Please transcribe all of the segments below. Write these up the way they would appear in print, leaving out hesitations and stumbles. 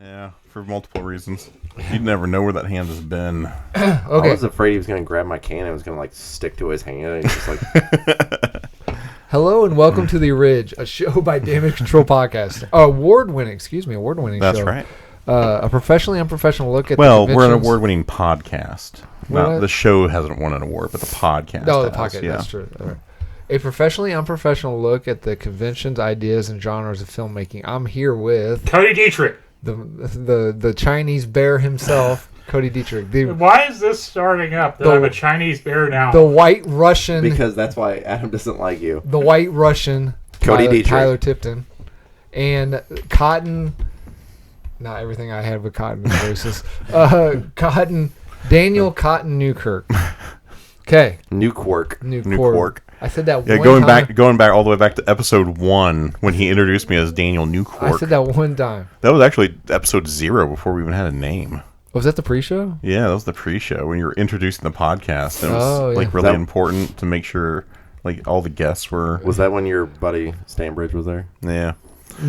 Yeah, for multiple reasons. You'd never know where that hand has been. Okay. I was afraid he was going to grab my can and it was going to like stick to his hand. And he's just like, Hello and welcome to The Ridge, a show by Damage Control Podcast. Award-winning show. That's right. A professionally unprofessional look at Well, the we're an conventions. award-winning podcast. Not the show hasn't won an award, but the podcast. No, the has, podcast. yeah. That's true. All right. A professionally unprofessional look at the conventions, ideas, and genres of filmmaking. I'm here with Cody Dietrich. the Chinese bear himself, Cody Dietrich. Why is this starting up that I'm a Chinese bear now? The White Russian. because that's why Adam doesn't like you. The White Russian. Cody Dietrich. Tyler Tipton. And Cotton. Not everything I had with Cotton is racist. Cotton. Daniel Cotton Newkirk. Okay. Newkirk. I said that Yeah, one time. going back all the way back to episode 1 when he introduced me as Daniel Newkirk. I said that one time. That was actually episode 0 before we even had a name. Was that the pre-show? Yeah, that was the pre-show when you were introducing the podcast. And it was really important to make sure like all the guests were. Was that when your buddy Stanbridge was there? Yeah.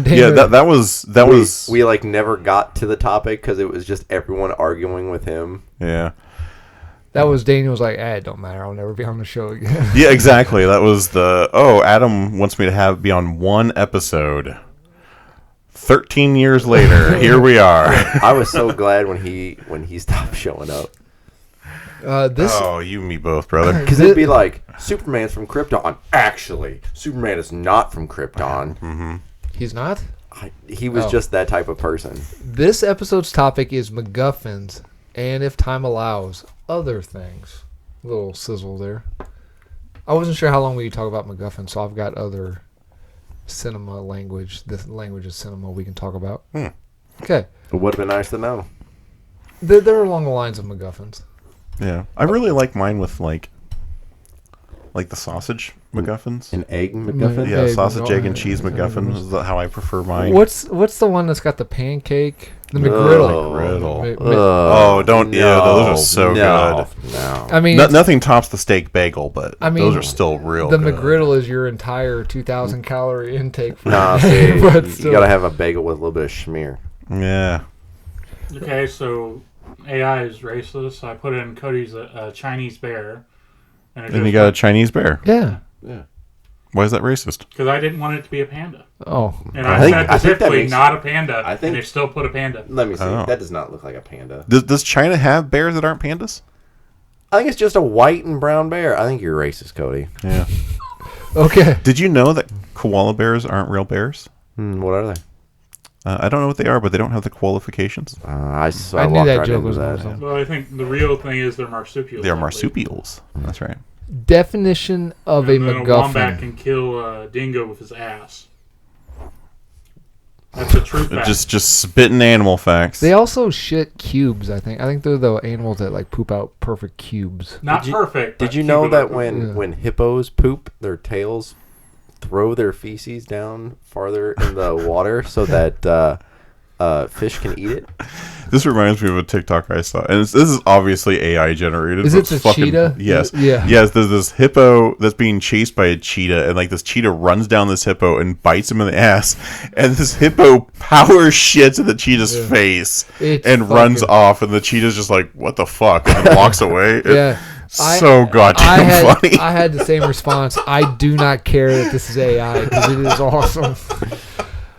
Yeah, that was. We like never got to the topic because it was just everyone arguing with him. Yeah. That was Daniel's like, it don't matter. I'll never be on the show again. Yeah, exactly. That was Adam wants me to be on one episode. 13 years later, here we are. I was so glad when he stopped showing up. You and me both, brother. Because it'd be like, Superman's from Krypton. Actually, Superman is not from Krypton. Mm-hmm. He's not? He was just that type of person. This episode's topic is MacGuffins, and if time allows, other things. A little sizzle there. I wasn't sure how long we could talk about MacGuffins, so I've got other cinema language, the language of cinema we can talk about. Okay. It would have been nice to know. They're along the lines of MacGuffins. Yeah. I really like mine with like the sausage MacGuffins. An egg MacGuffin? Yeah, sausage, egg, and cheese MacGuffin is how I prefer mine. What's the one that's got the pancake? The McGriddle. Those are so good. No. I mean, nothing tops the steak bagel, but those are still real the good. McGriddle is your entire 2,000 calorie intake. For See, but you gotta have a bagel with a little bit of schmear. Yeah. Okay, so AI is racist. I put in Cody's a Chinese bear. And you got a Chinese bear. Yeah. Why is that racist? Because I didn't want it to be a panda. Oh. And I said specifically not a panda, and they still put a panda. Let me see. That does not look like a panda. Does China have bears that aren't pandas? I think it's just a white and brown bear. I think you're racist, Cody. Yeah. Okay. Did you know that koala bears aren't real bears? What are they? I don't know what they are, but they don't have the qualifications. I knew that right joke was that. awesome. Well, I think the real thing is they're marsupials. They are marsupials. That's right. Definition of a And then MacGuffin. a wombat can kill a dingo with his ass. That's a true fact. Just spitting animal facts. They also shit cubes, I think. I think they're the animals that like poop out perfect cubes. Not perfect. Did you know that when hippos poop, their tails throw their feces down farther in the water so that fish can eat it? This reminds me of a TikTok I saw, and this is obviously AI generated. Is it the cheetah? Yes. Yeah. Yes, there's this hippo that's being chased by a cheetah, and like this cheetah runs down this hippo and bites him in the ass, and this hippo power shits in the cheetah's face and runs off, and the cheetah's just like, what the fuck, and then walks away. So goddamn funny. I had the same response. I do not care that this is AI because it is awesome.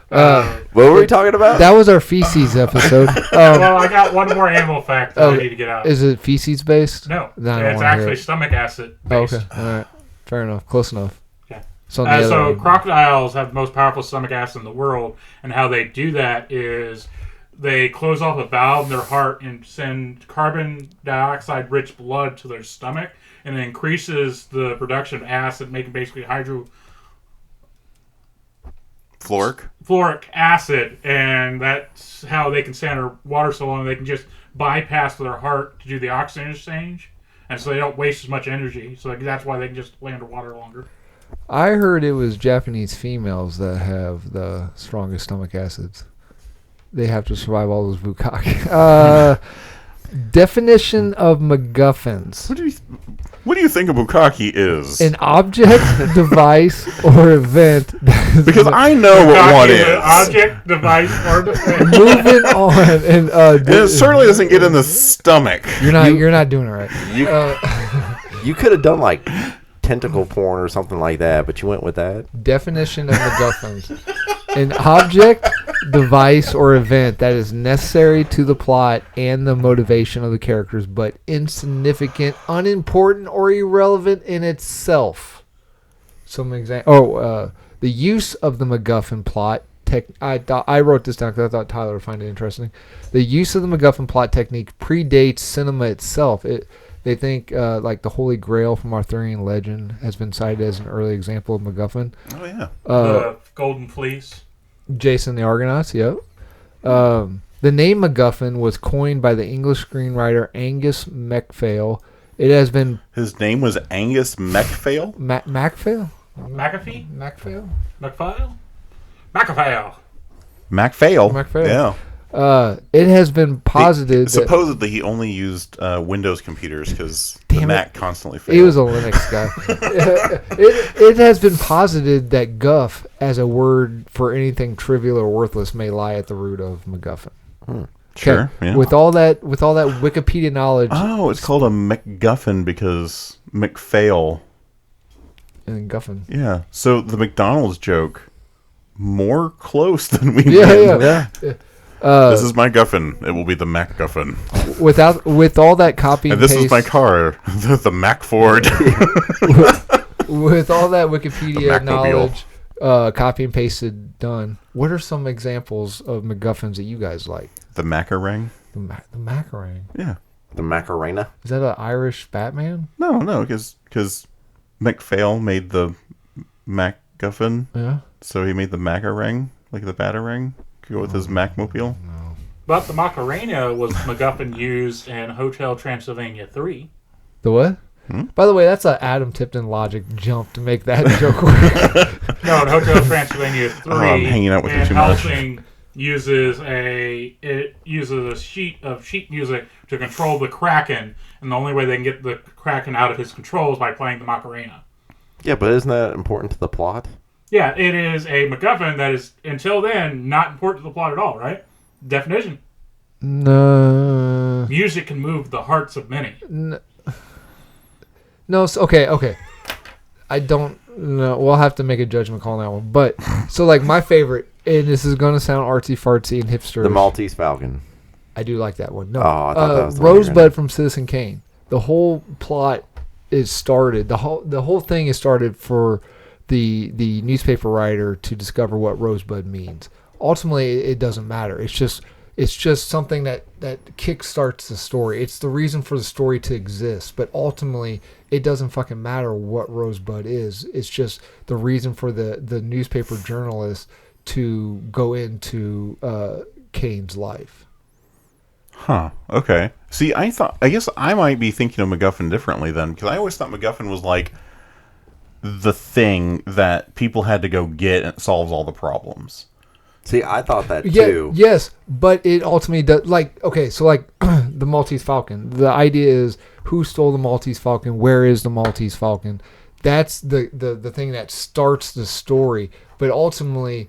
What were we talking about? That was our feces episode. Well, I got one more animal fact that I need to get out. Is it feces based? No, I it's actually stomach acid based. Okay, all right, fair enough, close enough. Yeah. So crocodiles have the most powerful stomach acid in the world, and how they do that is they close off a valve in their heart and send carbon dioxide rich blood to their stomach, and it increases the production of acid, making basically fluoric acid, and that's how they can stay under water so long. They can just bypass their heart to do the oxygen exchange, and so they don't waste as much energy. So that's why they can just lay underwater longer. I heard it was Japanese females that have the strongest stomach acids. They have to survive all those bukkake. Definition of MacGuffins. What do you think a bukkake is? An object, device, or event. Because I know what one is. An object, device, or event. Moving on, and It certainly doesn't get in the stomach. You're not doing it right. You could have done like tentacle porn or something like that, but you went with that. Definition of MacGuffins: an object, device, or event that is necessary to the plot and the motivation of the characters, but insignificant, unimportant, or irrelevant in itself. Some example. The use of the MacGuffin plot. I wrote this down because I thought Tyler would find it interesting. The use of the MacGuffin plot technique predates cinema itself. They think like the Holy Grail from Arthurian legend has been cited as an early example of MacGuffin. Oh yeah. The Golden Fleece. Jason the Argonauts, yep. The name MacGuffin was coined by the English screenwriter Angus MacPhail. It has been... His name was Angus MacPhail? MacPhail? McAfee? MacPhail? McPhail? McAfee. MacPhail? Yeah. It has been posited supposedly he only used Windows computers because the Mac constantly failed. He was a Linux guy. It has been posited that guff as a word for anything trivial or worthless may lie at the root of MacGuffin. Sure. Yeah. With all that Wikipedia knowledge. Oh, it's called a MacGuffin because MacPhail. And Guffin. Yeah. So the McDonald's joke, more close than we Yeah. This is my Guffin. It will be the MacGuffin. With all that copy and this paste, is my car, the Mac Ford. with all that Wikipedia The knowledge, copy and pasted done. What are some examples of MacGuffins that you guys like? The Macarang. The Macarang. Yeah. The Macarena. Is that an Irish Batman? No, because MacPhail made the MacGuffin. Yeah. So he made the Macarang, like the Batarang. Could go with his Macmobile. No. But the Macarena was MacGuffin used in Hotel Transylvania 3. The what? By the way, that's an Adam Tipton logic jump to make that joke work. No, in Hotel Transylvania 3, I'm hanging out with you Van too much. Helsing uses a sheet of sheet music to control the Kraken, and the only way they can get the Kraken out of his control is by playing the Macarena. Yeah, but isn't that important to the plot? Yeah, it is a MacGuffin that is, until then, not important to the plot at all, right? Definition. No. Music can move the hearts of many. No, okay. I don't know. We'll have to make a judgment call on that one. But, so like my favorite, and this is going to sound artsy-fartsy and hipster. The Maltese Falcon. I do like that one. No. Oh, I thought that was the one you were Rosebud from Citizen Kane. The whole plot is started. The whole thing is started for the newspaper writer to discover what Rosebud means. Ultimately, it doesn't matter. It's just something that kickstarts the story. It's the reason for the story to exist. But ultimately, it doesn't fucking matter what Rosebud is. It's just the reason for the newspaper journalist to go into Kane's life. Huh. Okay. See, I guess I might be thinking of MacGuffin differently then, because I always thought MacGuffin was like the thing that people had to go get and it solves all the problems. See, I thought that too. Yes, but it ultimately does. Like, okay, so like the Maltese Falcon. The idea is who stole the Maltese Falcon? Where is the Maltese Falcon? That's the thing that starts the story. But ultimately,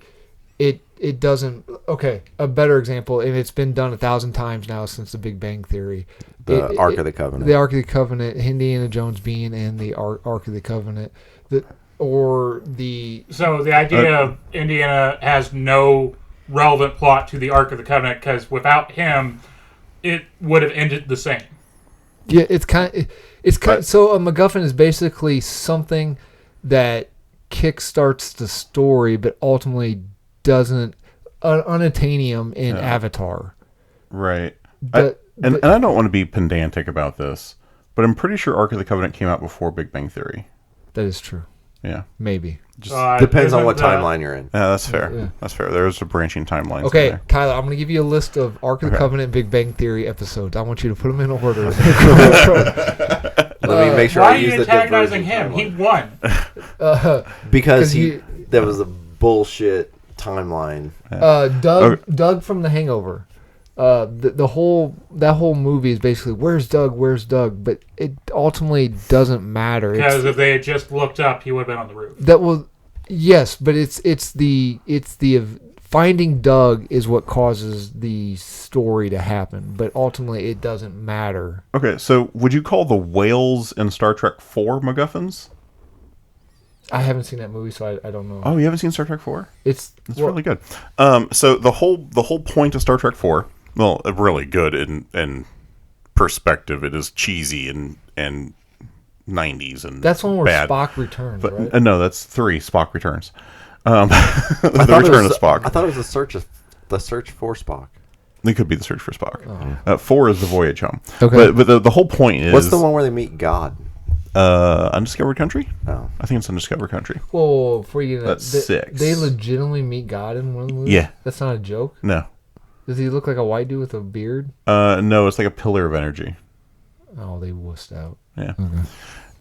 it doesn't. Okay, a better example, and it's been done 1,000 times now since the Big Bang Theory. The Ark of the Covenant. The Ark of the Covenant, Indiana Jones being in the Ark of the Covenant. So the idea of Indiana has no relevant plot to the Ark of the Covenant because without him, it would have ended the same. Yeah, it's kind of so a MacGuffin is basically something that kickstarts the story, but ultimately doesn't unattainium in Avatar. Right. But I don't want to be pedantic about this, but I'm pretty sure Ark of the Covenant came out before Big Bang Theory. That is true. Yeah. Maybe. Just depends on what timeline you're in. Yeah, that's fair. Yeah. That's fair. There's a branching timeline. Okay, there. Tyler, I'm going to give you a list of Ark of the Covenant, Big Bang Theory episodes. I want you to put them in order. Let me make sure Why I are you use the antagonizing divergent him? He timeline. won. Because that was a bullshit timeline. Doug from The Hangover. that whole movie is basically where's Doug, but it ultimately doesn't matter because if they had just looked up, he would have been on the roof. That will, yes, but it's the finding Doug is what causes the story to happen, but ultimately it doesn't matter. Okay, so would you call the whales in Star Trek IV MacGuffins? I haven't seen that movie, so I don't know. Oh, you haven't seen Star Trek IV? It's really good. So the whole point of Star Trek IV, well, really good in perspective. It is cheesy and 90s and that's one where bad. Spock returns, But, right? No, that's 3. Spock returns. The Return of Spock. I thought it was the search for Spock. It could be the Search for Spock. 4 is the Voyage Home. Okay. But the whole point is... What's the one where they meet God? Undiscovered Country? Oh. I think it's Undiscovered Country. Whoa, before you get That's 6. They legitimately meet God in one of the movies? Yeah. That's not a joke? No. Does he look like a white dude with a beard? No, it's like a pillar of energy. Oh, they wussed out. Yeah. Okay.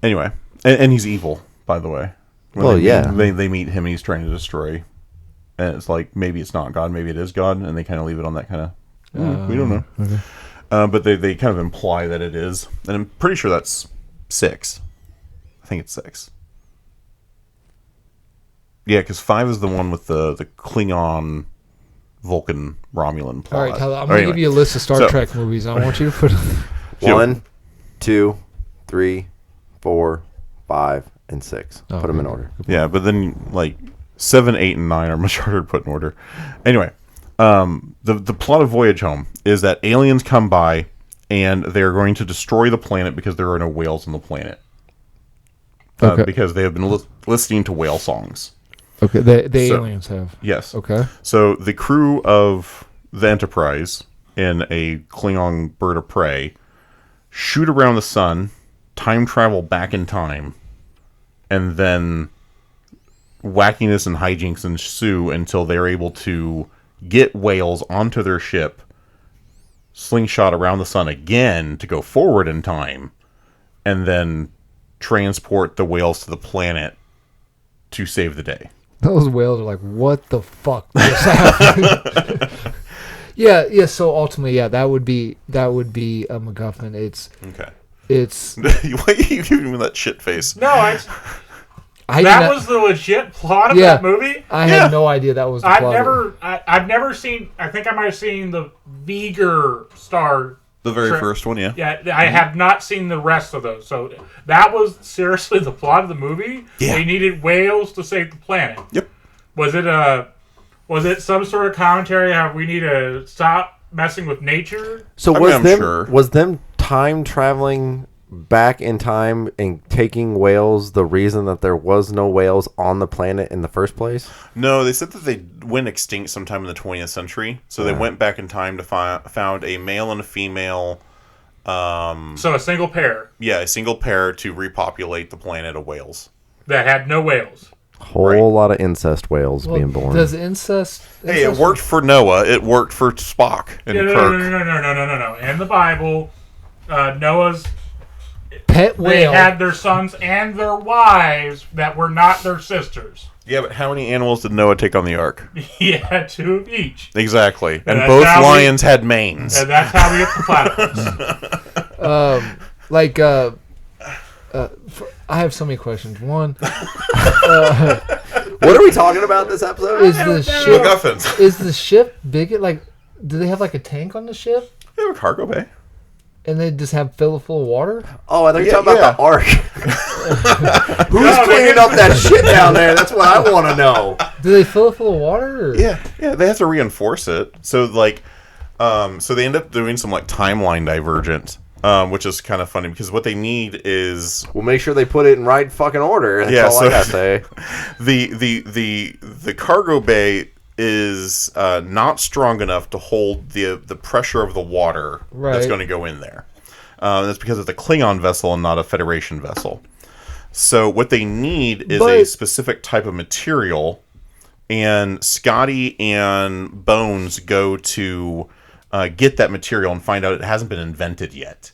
Anyway, and he's evil, by the way. Well, yeah. They meet him and he's trying to destroy. And it's like, maybe it's not God, maybe it is God. And they kind of leave it on that kind of, we don't know. Okay. But they kind of imply that it is. And I'm pretty sure that's 6. I think it's 6. Yeah, because 5 is the one with the Klingon, Vulcan, Romulan plot. All right, Tyler, I'm going to give you a list of Star Trek movies. I want you to put... 1, 2, 3, 4, 5, and 6. Oh, Put them in okay. order. Yeah, but then like 7, 8, and 9 are much harder to put in order. Anyway, the plot of Voyage Home is that aliens come by and they're going to destroy the planet because there are no whales on the planet. Okay. Because they have been listening to whale songs. Okay, the aliens have. Yes. Okay. So the crew of the Enterprise in a Klingon bird of prey shoot around the sun, time travel back in time, and then wackiness and hijinks ensue until they're able to get whales onto their ship, slingshot around the sun again to go forward in time, and then transport the whales to the planet to save the day. Those whales are like, what the fuck just happened? Yeah. So ultimately, yeah, that would be a MacGuffin. It's Why are you giving me that shit face? No, I that was the legit plot of that movie. I had no idea that was the plot. I've never seen. I think I might have seen the Viger Star. The very first one, yeah. Yeah, I have not seen the rest of those. So that was seriously the plot of the movie. Yeah. They needed whales to save the planet. Yep. Was it some sort of commentary how we need to stop messing with nature? So I'm was them time traveling back in time and taking whales the reason that there was no whales on the planet in the first place? No, they said that they went extinct sometime in the 20th century. So they went back in time to found a male and a female. So a single pair. Yeah, a single pair to repopulate the planet of whales. That had no whales. Whole lot of incest whales being born. Does incest? Hey, it worked for Noah. It worked for Spock and Kirk. No. In the Bible, Noah's Pet whale. they had their sons and their wives that were not their sisters. Yeah, but how many animals did Noah take on the ark? He had 2 of each. Exactly. And that's both how lions had manes. And that's how we get the platypus. I have so many questions. One, What are we talking about this episode? is the ship MacGuffins. is the ship big? Like, do they have like a tank on the ship? They have a cargo bay. And they just have fill it full of water? Oh, I thought you were talking about the ark. Who's No, cleaning up that shit down there? That's what I want to know. Do they fill it full of water? Or? Yeah, they have to reinforce it. So so they end up doing some like timeline divergent, which is kind of funny because what they need is We'll make sure they put it in right fucking order. That's all I gotta say. the cargo bay is not strong enough to hold the pressure of the water that's Right. going to go in there. That's because it's a Klingon vessel and not a Federation vessel. So what they need is a specific type of material, and Scotty and Bones go to get that material and find out it hasn't been invented yet.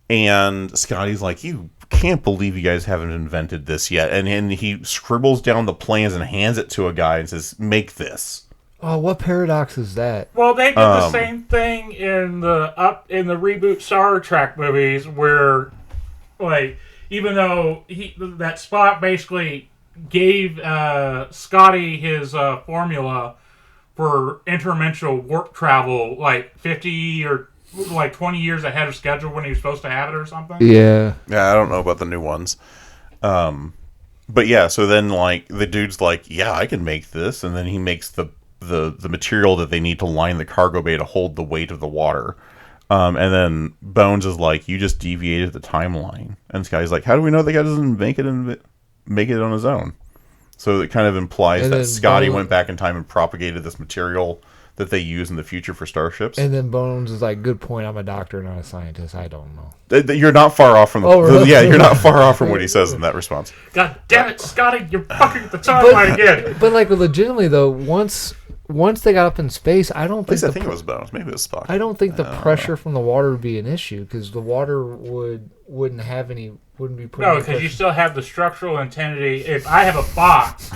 And Scotty's like, you can't believe you guys haven't invented this yet. And he scribbles down the plans and hands it to a guy and says, make this. Oh, what paradox is that? Well, they did the same thing in the reboot Star Trek movies, where, like, even though that Spock basically gave Scotty his formula for interdimensional warp travel, like 50 or like 20 years ahead of schedule when he was supposed to have it or something. Yeah. Yeah, I don't know about the new ones. But yeah, so then like the dude's like, yeah, I can make this, and then he makes the material that they need to line the cargo bay to hold the weight of the water. And then Bones is like, you just deviated the timeline. And this guy's like, how do we know the guy doesn't make it on his own? So it kind of implies that Scotty went back in time and propagated this material that they use in the future for starships. And then Bones is like, good point. I'm a doctor, not a scientist. I don't know. You're not far off from really? Yeah, you're not far off from what he says in that response. God damn it, Scotty, you're fucking the timeline again. But like legitimately though, once they got up in space, I don't think. At least I think it was Bones. Maybe it was Spock. I don't think the pressure from the water would be an issue because the water wouldn't be put. No, because you still have the structural integrity. If I have a box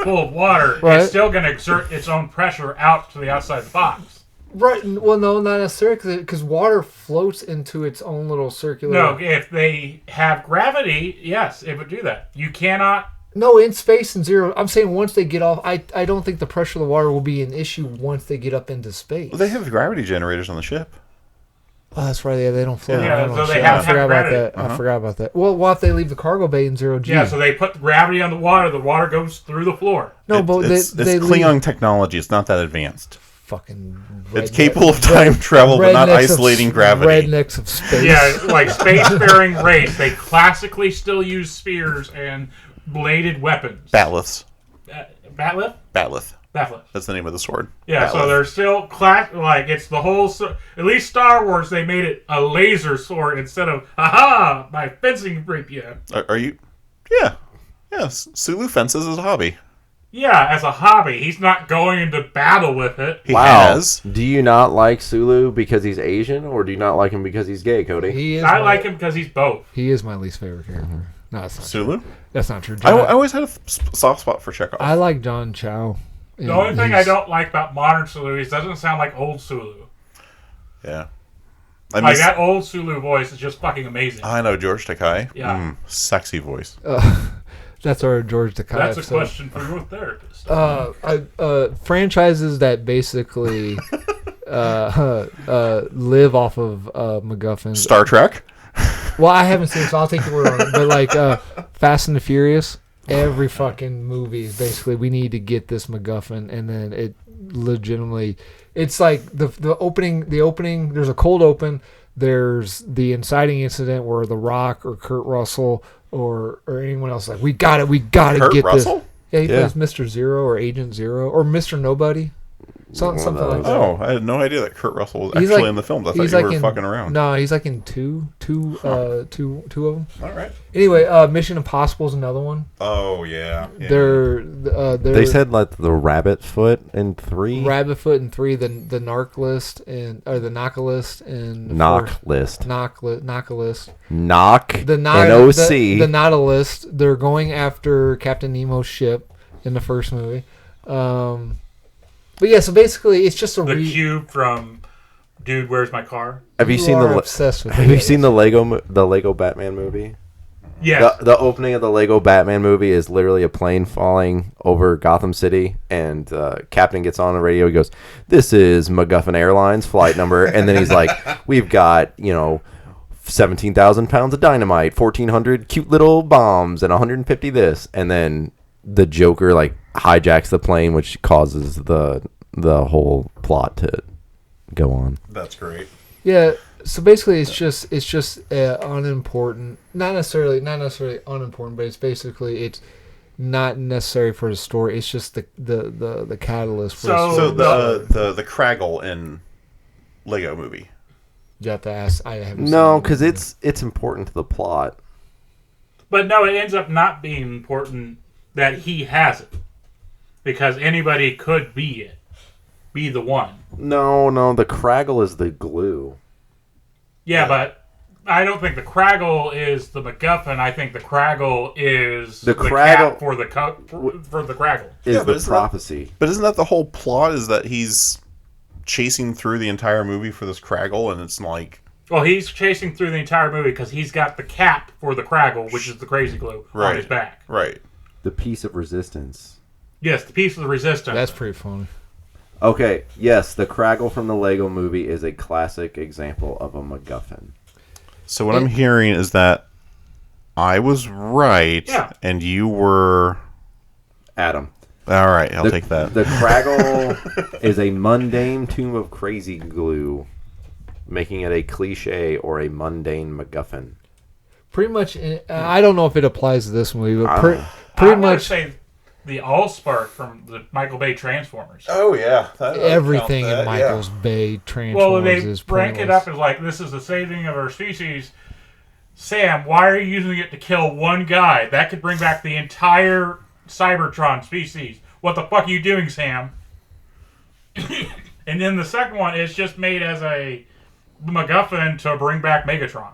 full of water, right. It's still going to exert its own pressure out to the outside of the box. Right. Well, no, not necessarily, because water floats into its own little circular. No, if they have gravity, yes, it would do that. You cannot. No, in space and zero. I'm saying once they get off, I don't think the pressure of the water will be an issue once they get up into space. Well, they have gravity generators on the ship. Oh, that's right. Yeah, they don't float. Yeah, so they I have forgot about gravity. that. I forgot about that. Well, what if they leave the cargo bay in 0G? Yeah, so they put gravity on the water. The water goes through the floor. No, but it's they Klingon leave technology. It's not that advanced. fucking. It's capable of time travel, but not isolating gravity. Rednecks of space. Yeah, like spacefaring race. They classically still use spears and bladed weapons. Batliths. Batlith? Batlith. Batlith. That's the name of the sword. Yeah, Batlith. so they're still like it's the whole. At least Star Wars, they made it a laser sword instead of aha, my fencing rapier. Are you? Yeah. Yes. Sulu fences as a hobby. Yeah, as a hobby, he's not going into battle with it. He Wow. has. Do you not like Sulu because he's Asian, or do you not like him because he's gay, Cody? I like him because he's both. He is my least favorite character. No, that's not Sulu? true. That's not true. I always had a soft spot for Chekhov. I like John Chow. The only thing I don't like about modern Sulu is it doesn't sound like old Sulu. Yeah. Like that old Sulu voice is just fucking amazing. I know, George Takei. Yeah. Sexy voice. That's our George Takei. That's a question for your therapist. Franchises that basically live off of MacGuffins. Star Trek? Well, I haven't seen it, so I'll take your word on it. But like Fast and the Furious, every fucking movie is basically we need to get this MacGuffin, and then it legitimately, it's like the opening. There's a cold open. There's the inciting incident where The Rock or Kurt Russell or anyone else is like, we got to Kurt get Russell? this. Yeah, he plays Mr. Zero or Agent Zero or Mr. Nobody. Something like that. Oh, I had no idea that Kurt Russell was He's actually like- in the film. I thought he's you like were in- fucking around. No, he's like in two of them. All right. Anyway, Mission Impossible is another one. Oh, yeah. They're They said like the rabbit foot in 3. Rabbitfoot in 3, the Narc list or the Knock list and Knock list. Knock list. Knock. The NOC. The Nautilus. They're going after Captain Nemo's ship in the first movie. But yeah, so basically it's just a The cube from Dude, Where's My Car? Have you seen the obsessed with Have it. you seen the Lego Batman movie? Yeah. The opening of the Lego Batman movie is literally a plane falling over Gotham City, and Captain gets on the radio. He goes, "This is MacGuffin Airlines flight number," and then he's like, "We've got 17,000 pounds of dynamite, 1,400 cute little bombs, and 150 this," and then the Joker like hijacks the plane, which causes the whole plot to go on. That's great. Yeah, so basically it's just unimportant. Not necessarily unimportant, but it's not necessary for the story. It's just the catalyst for the So story. the Craggle in Lego movie. You have to ask. I haven't. No, seen because it. it's important to the plot. But no, it ends up not being important that he has it. Because anybody could be the one. No, the Craggle is the glue. Yeah, but I don't think the Craggle is the MacGuffin. I think the Craggle is The cap Craggle- for the Craggle. Is but the isn't prophecy. But isn't that the whole plot? Is that he's chasing through the entire movie for this Craggle, and it's like... Well, he's chasing through the entire movie because he's got the cap for the Craggle, which is the crazy glue, on his back. Right. The piece of resistance. Yes, the piece of the resistance. That's pretty funny. Okay, yes, the Craggle from the Lego movie is a classic example of a MacGuffin. So what I'm hearing is that I was right, Yeah. and you were... Adam. All right, I'll take that. The Craggle is a mundane tomb of crazy glue, making it a cliche or a mundane MacGuffin. Pretty much, I don't know if it applies to this movie, but I'm pretty gonna much say the Allspark from the Michael Bay Transformers. Oh, yeah. everything in Michael's Bay Transformers Well, they is rank it pointless. up as like, this is the saving of our species. Sam, why are you using it to kill one guy? That could bring back the entire Cybertron species. What the fuck are you doing, Sam? And then the second one is just made as a MacGuffin to bring back Megatron.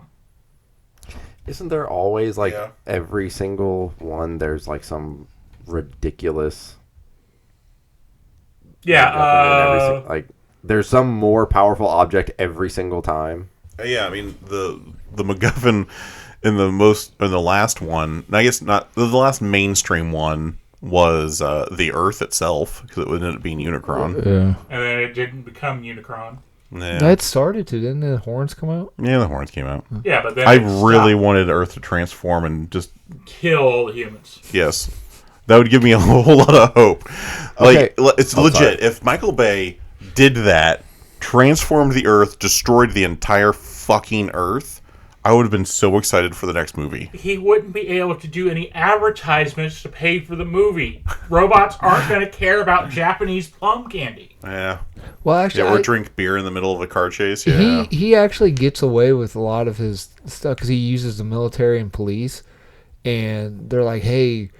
Isn't there always, like, every single one, there's, like, some ridiculous... Yeah, like, there's some more powerful object every single time. Yeah, I mean, the MacGuffin in the last one, I guess not, the last mainstream one was the Earth itself, because it ended up being Unicron. Yeah. and then it didn't become Unicron. Yeah. That started to, didn't the horns come out? Yeah, the horns came out. Yeah, but then I it really stopped. wanted Earth to transform and just... Kill all the humans. Yes. That would give me a whole lot of hope. Like, Okay. it's Oh, legit. sorry. If Michael Bay did that, transformed the Earth, destroyed the entire fucking Earth, I would have been so excited for the next movie. He wouldn't be able to do any advertisements to pay for the movie. Robots aren't going to care about Japanese plum candy. Yeah. Well, actually, Yeah, or drink beer in the middle of a car chase. Yeah. he actually gets away with a lot of his stuff because he uses the military and police, and they're like, "Hey,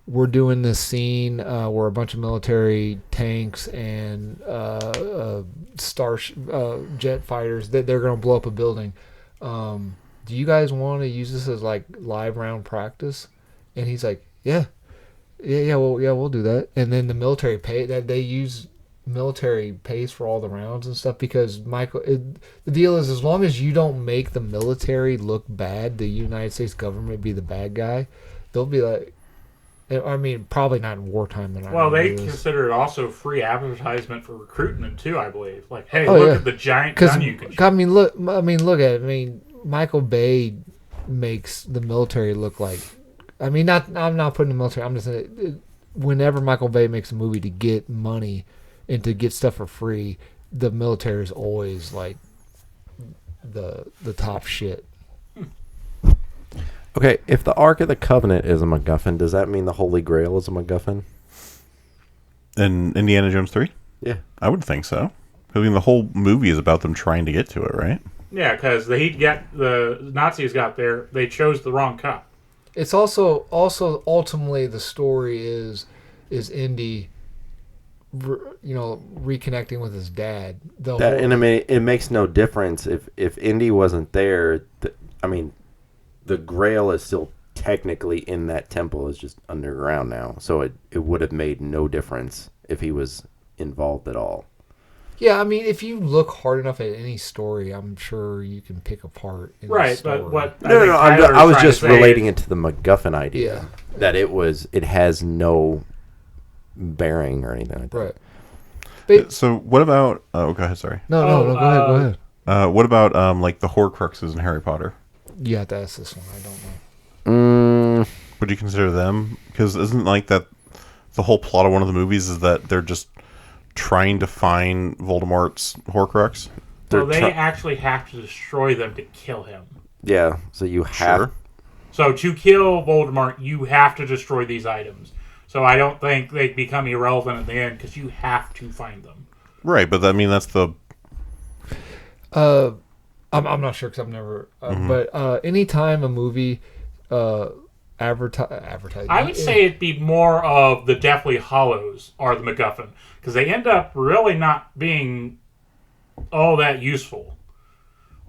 we're doing this scene where a bunch of military tanks and jet fighters they're going to blow up a building. Do you guys want to use this as like live round practice?" And he's like, "Yeah, we'll do that." And then the military military pays for all the rounds and stuff because the deal is, as long as you don't make the military look bad, the United States government be the bad guy, they'll be like, I mean, probably not in wartime. Well, they consider it also free advertisement for recruitment too, I believe. Like, hey, Oh, look yeah. at the giant gun you can shoot. I mean, look at it. I mean, Michael Bay makes the military look like. I mean, I'm not putting the military. I'm just saying, whenever Michael Bay makes a movie to get money and to get stuff for free, the military is always like the top shit. Okay, if the Ark of the Covenant is a MacGuffin, does that mean the Holy Grail is a MacGuffin? In Indiana Jones 3? Yeah. I would think so. I mean, the whole movie is about them trying to get to it, right? Yeah, because the Nazis got there. They chose the wrong cup. It's also ultimately the story is Indy, reconnecting with his dad. And I mean, it makes no difference if Indy wasn't there. I mean, the Grail is still technically in that temple. It's just underground now, so it would have made no difference if he was involved at all. Yeah, I mean, if you look hard enough at any story, I'm sure you can pick apart. Right, but what? No. I was just relating it to the MacGuffin idea. Yeah. That it has no bearing or anything like that. Right. But, So what about... Oh, go ahead, sorry. no, go ahead. What about like the Horcruxes in Harry Potter? You have to ask this one. I don't know. Would you consider them? Because isn't like that the whole plot of one of the movies is that they're just trying to find Voldemort's Horcrux? Well, they actually have to destroy them to kill him. Yeah, so you have... Sure. So to kill Voldemort, you have to destroy these items. So I don't think they become irrelevant at the end because you have to find them. Right, but I mean that's the... I'm not sure because I've never. But anytime a movie advertise, I would say it'd be more of the Deathly Hollows are the MacGuffin because they end up really not being all that useful.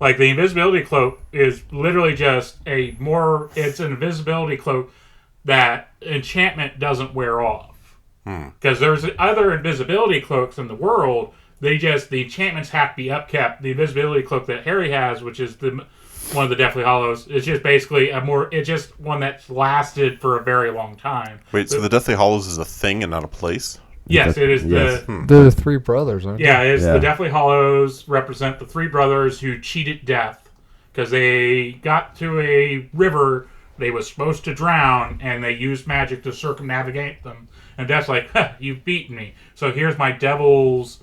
Like, the invisibility cloak is literally just it's an invisibility cloak that enchantment doesn't wear off. Because there's other invisibility cloaks in the world, the enchantments have to be upkept. The invisibility cloak that Harry has, which is one of the Deathly Hallows, is just basically it's just one that's lasted for a very long time. Wait, so the Deathly Hallows is a thing and not a place? Yes, it is the three brothers, aren't they? Yeah, the Deathly Hallows represent the three brothers who cheated death because they got to a river they were supposed to drown, and they used magic to circumnavigate them. And Death's like, you've beaten me. So here's my devil's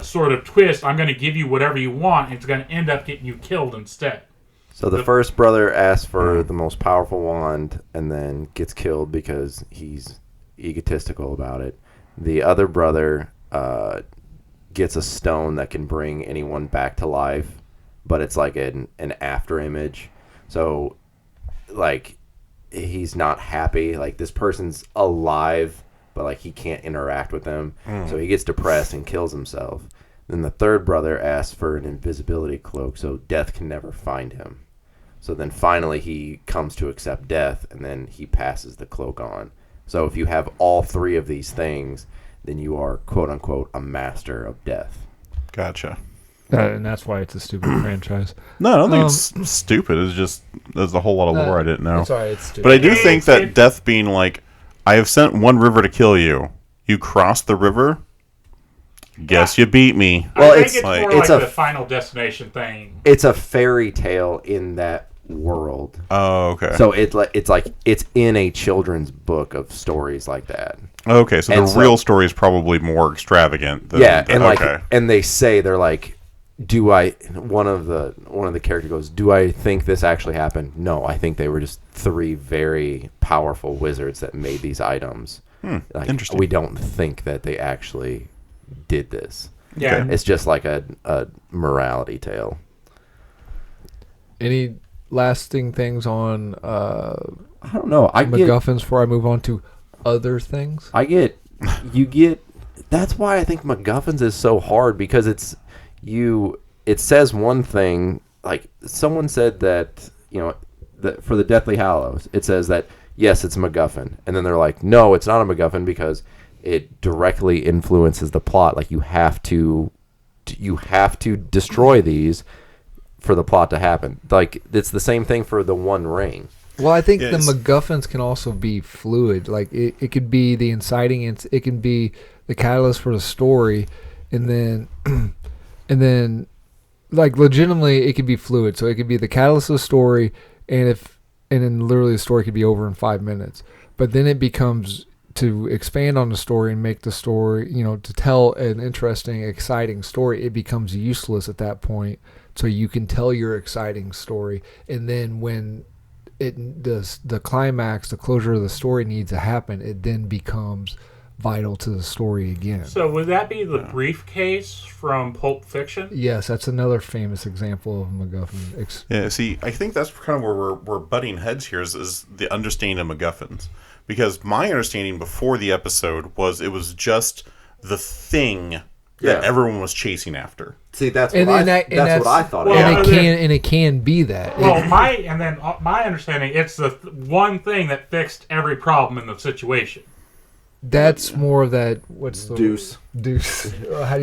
sort of twist. I'm going to give you whatever you want, and it's going to end up getting you killed instead. So the first brother asks for the most powerful wand and then gets killed because he's egotistical about it. The other brother gets a stone that can bring anyone back to life, but it's like an after image. So, like, he's not happy. Like, this person's alive, but, like, he can't interact with them. So he gets depressed and kills himself. Then the third brother asks for an invisibility cloak so death can never find him. So then finally he comes to accept death, and then he passes the cloak on. So if you have all three of these things, then you are, quote-unquote, a master of death. Gotcha. And that's why it's a stupid franchise. No, I don't think it's stupid. It's just there's a whole lot of lore I didn't know. Sorry, it's stupid. But I do think that death being like, I have sent one river to kill you. You crossed the river. Guess you beat me. Well, I think it's more like the Final Destination thing. It's a fairy tale in that world. Oh, okay. So it's in a children's book of stories like that. Okay, so the real story is probably more extravagant. And they say they're like, one of the characters goes, do I think this actually happened? No, I think they were just three very powerful wizards that made these items. Interesting. We don't think that they actually did this. Yeah, it's just like a morality tale. Any lasting things on I don't know. MacGuffins before I move on to other things? That's why I think MacGuffins is so hard, because it says one thing, like someone said that, for the Deathly Hallows, it says that, yes, it's a MacGuffin. And then they're like, no, it's not a MacGuffin because it directly influences the plot. Like, you have to destroy these for the plot to happen. Like, it's the same thing for the One Ring. Well, I think the MacGuffins can also be fluid. Like, it could be the inciting, it can be the catalyst for the story, and then, like, legitimately, it could be fluid. So it could be the catalyst of the story, and then literally the story could be over in 5 minutes. But then it becomes, to expand on the story and make the story, to tell an interesting, exciting story, it becomes useless at that point. So you can tell your exciting story, and then when the climax, the closure of the story needs to happen, it then becomes vital to the story again. So would that be the briefcase from Pulp Fiction? Yes, that's another famous example of MacGuffin. Yeah, see, I think that's kind of where we're butting heads here is the understanding of MacGuffins. Because my understanding before the episode was it was just the thing that everyone was chasing after. See, that's what I thought. It can be that. Well, my understanding, it's the one thing that fixed every problem in the situation. That's more of that. What's the Deuce? How do you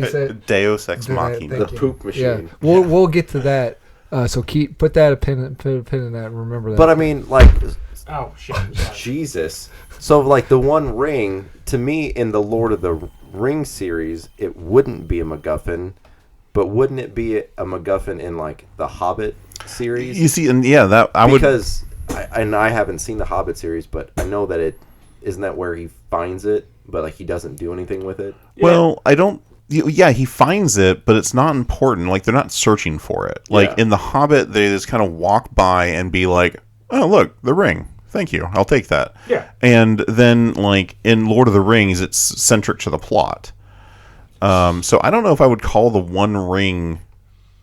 say it? Deus ex machina. The poop machine. Yeah, we'll get to that. So put that put a pin in that. Remember that. But I mean, like, oh shit, Jesus. So, like, the One Ring, to me, in the Lord of the Rings series, it wouldn't be a MacGuffin, but wouldn't it be a MacGuffin in, like, the Hobbit series? You see, and I haven't seen the Hobbit series, but I know that isn't that where he finds it, but, like, he doesn't do anything with it? Well, I don't. Yeah, he finds it, but it's not important. Like, they're not searching for it. Like, in the Hobbit, they just kind of walk by and be like, oh, look, the ring. Thank you. I'll take that. Yeah. And then, like, in Lord of the Rings, it's centric to the plot. So I don't know if I would call the One Ring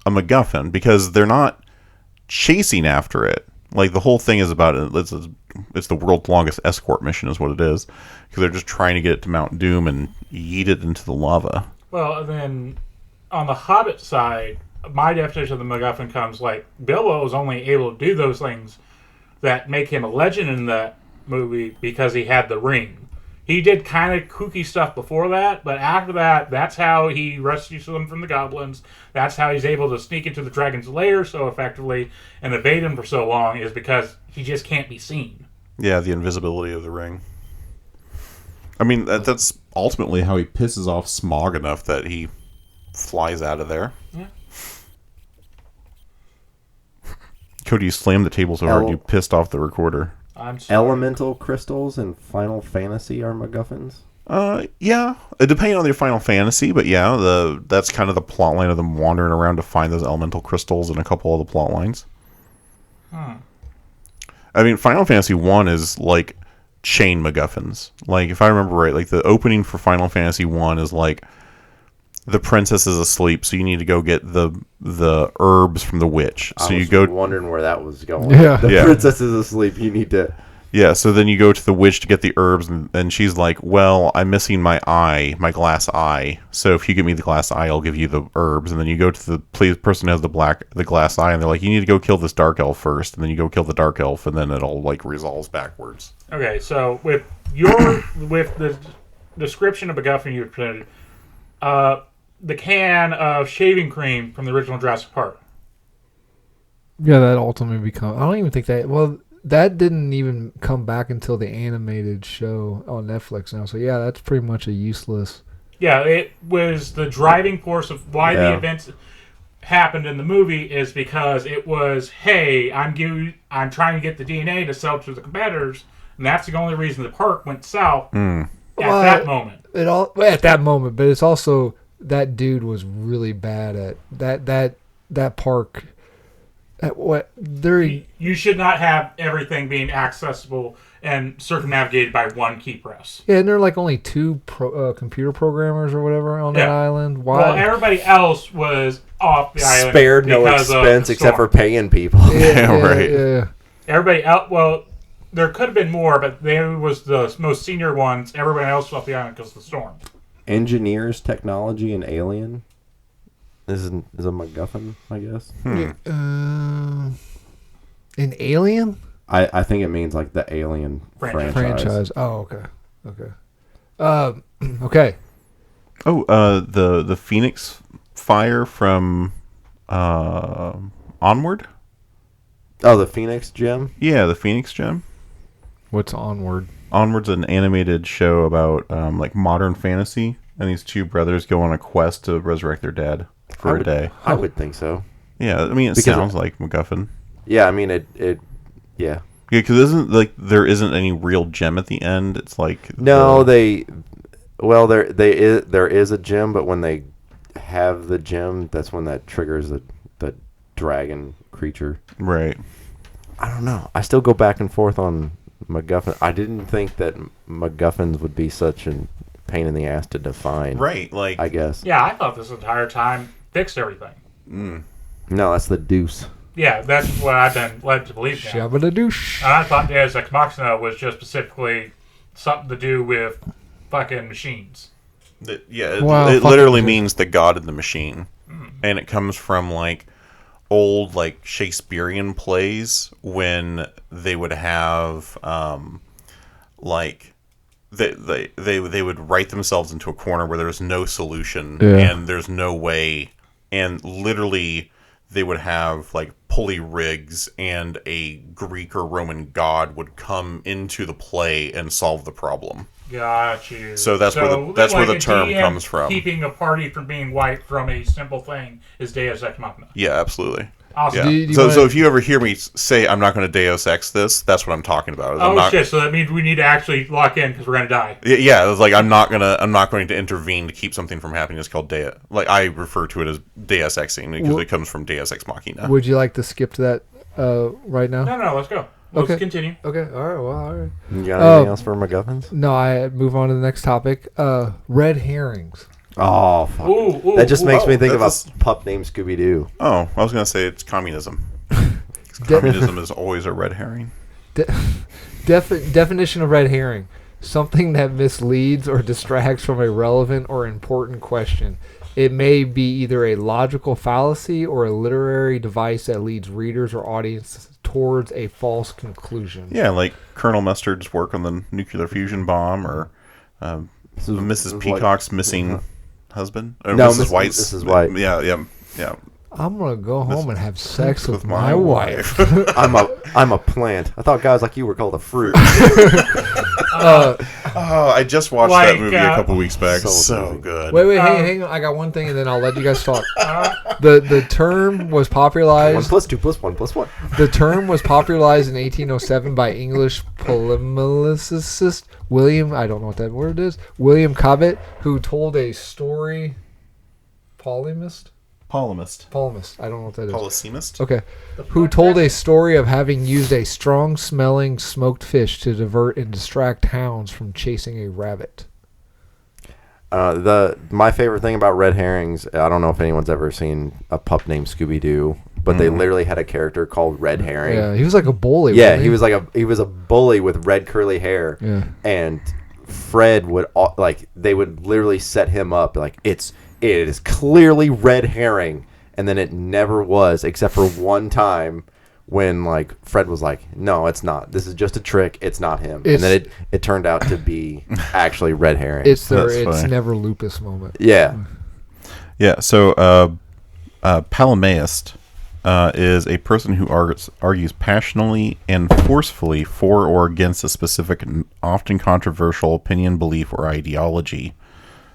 a MacGuffin, because they're not chasing after it. Like, the whole thing is about it. It's the world's longest escort mission is what it is, because they're just trying to get it to Mount Doom and yeet it into the lava. Well, and then on the Hobbit side, my definition of the MacGuffin comes like Bilbo was only able to do those things that make him a legend in that movie because he had the ring. He did kind of kooky stuff before that, but after that, that's how he rescues them from the goblins. That's how he's able to sneak into the dragon's lair so effectively and evade them for so long, is because he just can't be seen. Yeah, the invisibility of the ring. I mean, that's ultimately how he pisses off Smaug enough that he flies out of there. Yeah. Cody, you slammed the tables over and you pissed off the recorder. I'm sorry. Elemental crystals in Final Fantasy are MacGuffins? Yeah. Depending on your Final Fantasy, but yeah, that's kind of the plot line of them wandering around to find those elemental crystals in a couple of the plot lines. I mean, Final Fantasy 1 is like chain MacGuffins. Like, if I remember right, like the opening for Final Fantasy 1 is like the princess is asleep, so you need to go get the herbs from the witch. So you go wondering where that was going. Yeah. The princess is asleep. You need to. Yeah, so then you go to the witch to get the herbs, and she's like, well, I'm missing my eye, my glass eye. So if you give me the glass eye, I'll give you the herbs. And then you go to the person who has the glass eye, and they're like, you need to go kill this dark elf first. And then you go kill the dark elf, and then it all like resolves backwards. Okay, so with the description of MacGuffin you presented, the can of shaving cream from the original Jurassic Park. Yeah, that ultimately become. I don't even think that. Well, that didn't even come back until the animated show on Netflix now. So yeah, that's pretty much a useless. Yeah, it was the driving force of why the events happened in the movie is because it was, hey, I'm trying to get the DNA to sell to the competitors, and that's the only reason the park went south that moment. At that moment, but it's also that dude was really bad at that park. You should not have everything being accessible and circumnavigated by one key press. Yeah, and there are like only two computer programmers or whatever on that island. Why? Well, everybody else was off the island. Spared no expense except for paying people. Yeah. Everybody else, well, there could have been more, but they was the most senior ones. Everybody else was off the island because of the storm. Engineers, technology, and alien. This is a MacGuffin, I guess. An alien? I think it means like the Alien franchise. Oh, okay. Okay. Oh, the Phoenix fire from Onward? Oh, the Phoenix gem? Yeah, the Phoenix gem. What's Onward? Onward's an animated show about like modern fantasy, and these two brothers go on a quest to resurrect their dad for a day. I would think so. Yeah, I mean, it sounds like MacGuffin. Yeah, I mean, yeah. Yeah, because there isn't any real gem at the end. It's like there is a gem, but when they have the gem, that's when that triggers the dragon creature. Right. I don't know. I still go back and forth on MacGuffin. I didn't think that MacGuffins would be such a pain in the ass to define. Right, like I guess. Yeah, I thought this entire time fixed everything. No, that's the deuce. Yeah, that's what I've been led to believe now. Shabba-da-doosh. And I thought Deus Ex Machina was just specifically something to do with fucking machines. It literally means the god in the machine. And it comes from like old like Shakespearean plays when they would have like they would write themselves into a corner where there's no solution and there's no way, and literally they would have like pulley rigs and a Greek or Roman god would come into the play and solve the problem. Got you. So that's where the term DM comes from. Keeping a party from being wiped from a simple thing is Deus Ex Machina. Yeah, absolutely. Awesome. Yeah. So if you ever hear me say I'm not going to Deus Ex this, that's what I'm talking about. Shit! So that means we need to actually lock in because we're going to die. Yeah, it's like I'm not going to intervene to keep something from happening. It's called Deus. Like I refer to it as Deus Exing because it comes from Deus Ex Machina. Would you like to skip to that right now? No, let's go. Let's continue. Okay, all right. You got anything else for MacGuffins? No, I move on to the next topic. Red herrings. Oh, fuck. That just makes me think of a pup named Scooby-Doo. Oh, I was going to say it's communism. Communism is always a red herring. Definition of red herring. Something that misleads or distracts from a relevant or important question. It may be either a logical fallacy or a literary device that leads readers or audience towards a false conclusion. Yeah, like Colonel Mustard's work on the nuclear fusion bomb, or Mrs. Peacock's missing husband. Or No, Mrs. White's. Mrs. White. Yeah. I'm gonna go home and have sex with my wife. I'm a plant. I thought guys like you were called a fruit. I just watched that movie a couple weeks back. So good. Wait, hang on. I got one thing, and then I'll let you guys talk. The term was popularized. 1 + 2 + 1 + 1. The term was popularized in 1807 by English polemicist William. I don't know what that word is. William Cobbett, who told a story. Polemist. I don't know what that is. Polysemist? Okay. Who told a story of having used a strong-smelling smoked fish to divert and distract hounds from chasing a rabbit. My favorite thing about red herrings, I don't know if anyone's ever seen a pup named Scooby-Doo, but they literally had a character called Red Herring. Yeah, he was like a bully. Yeah, he was a bully with red curly hair. Yeah. And Fred would they would literally set him up like it is clearly Red Herring, and then it never was, except for one time when Fred was like, "No, it's not. This is just a trick. It's not him." And then it turned out to be actually Red Herring. It's never lupus moment. Yeah. Yeah. So, Palimaist is a person who argues passionately and forcefully for or against a specific and often controversial opinion, belief, or ideology,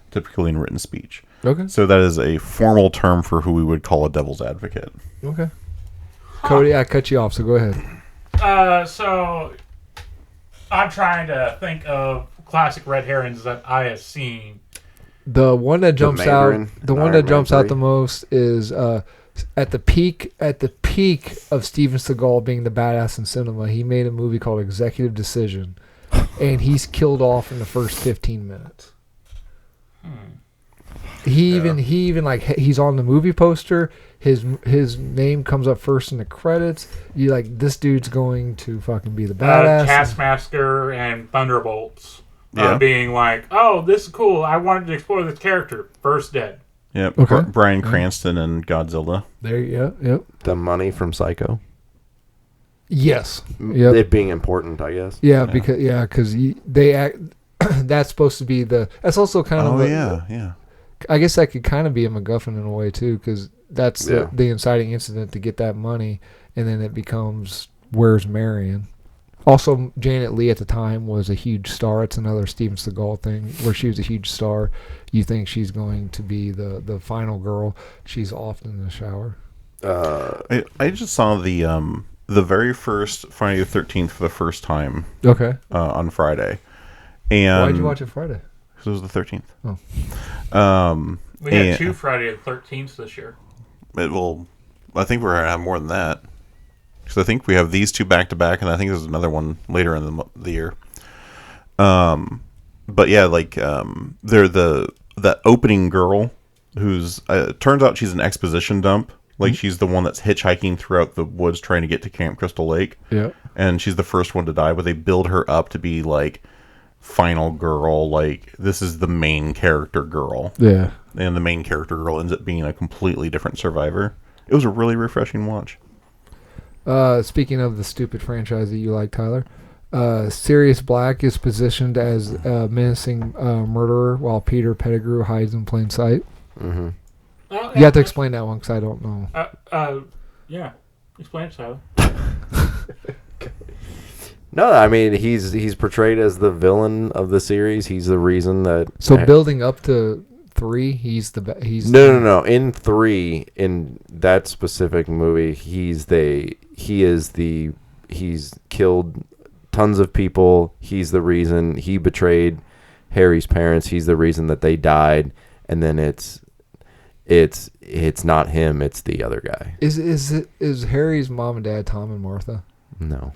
typically in written speech. Okay. So that is a formal term for who we would call a devil's advocate. Okay. Cody, I cut you off, so go ahead. So I'm trying to think of classic red herrings that I have seen. The one that jumps out, the most is at the peak of Steven Seagal being the badass in cinema. He made a movie called Executive Decision, and he's killed off in the first 15 minutes. He even he's on the movie poster. His name comes up first in the credits. You this dude's going to fucking be the badass. Taskmaster and Thunderbolts being like, oh, this is cool. I wanted to explore this character. First dead. Yep. Okay. Bryan Cranston and Godzilla. There, yep. The money from Psycho. Yes. Yep. It being important, I guess. Yeah, because they act. That's supposed to be the. That's also kind of. Yeah. I guess that could kind of be a MacGuffin in a way too, because that's the inciting incident to get that money, and then it becomes Where's Marion? Also, Janet Leigh at the time was a huge star. It's another Steven Seagal thing where she was a huge star. You think she's going to be the final girl? She's off in the shower. I just saw the very first Friday the 13th for the first time. Okay. On Friday, and why'd you watch it Friday? Because it was the 13th. Oh. We had 2 Friday the 13th this year. I think we're going to have more than that. Because I think we have these 2 back to back, and I think there's another one later in the year. But yeah, they're the opening girl who's turns out she's an exposition dump. She's the one that's hitchhiking throughout the woods trying to get to Camp Crystal Lake. Yeah. And she's the first one to die, but they build her up to be final girl, this is the main character girl. Yeah. And the main character girl ends up being a completely different survivor. It was a really refreshing watch. Speaking of the stupid franchise that you like, Tyler, Sirius Black is positioned as a menacing murderer while Peter Pettigrew hides in plain sight. Mm-hmm. You have to explain that one because I don't know. Yeah. Explain it, Tyler. No, I mean he's portrayed as the villain of the series. He's the reason that. So building up to 3, he's No. In 3, in that specific movie, he's killed tons of people. He's the reason he betrayed Harry's parents. He's the reason that they died. And then it's not him. It's the other guy. Is Harry's mom and dad Tom and Martha? No.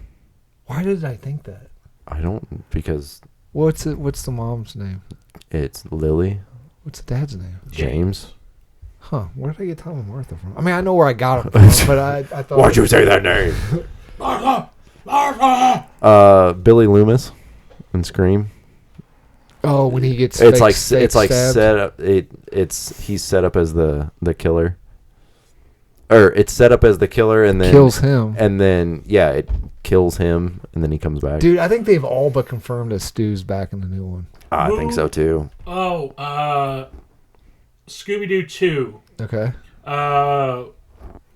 Why did I think that? I don't, because... What's the mom's name? It's Lily. What's the dad's name? James. Huh. Where did I get Tom and Martha from? I mean, I know where I got them from, but I thought... Why'd you say that name? Martha! Billy Loomis in Scream. Oh, when he gets It's fake like stabbed. set up. He's set up as the killer, or it's set up as the killer, and then Kills him. and then it kills him, and then he comes back. Dude, I think they've all but confirmed that Stu's back in the new one. I think so too. Oh, Scooby-Doo 2. Okay.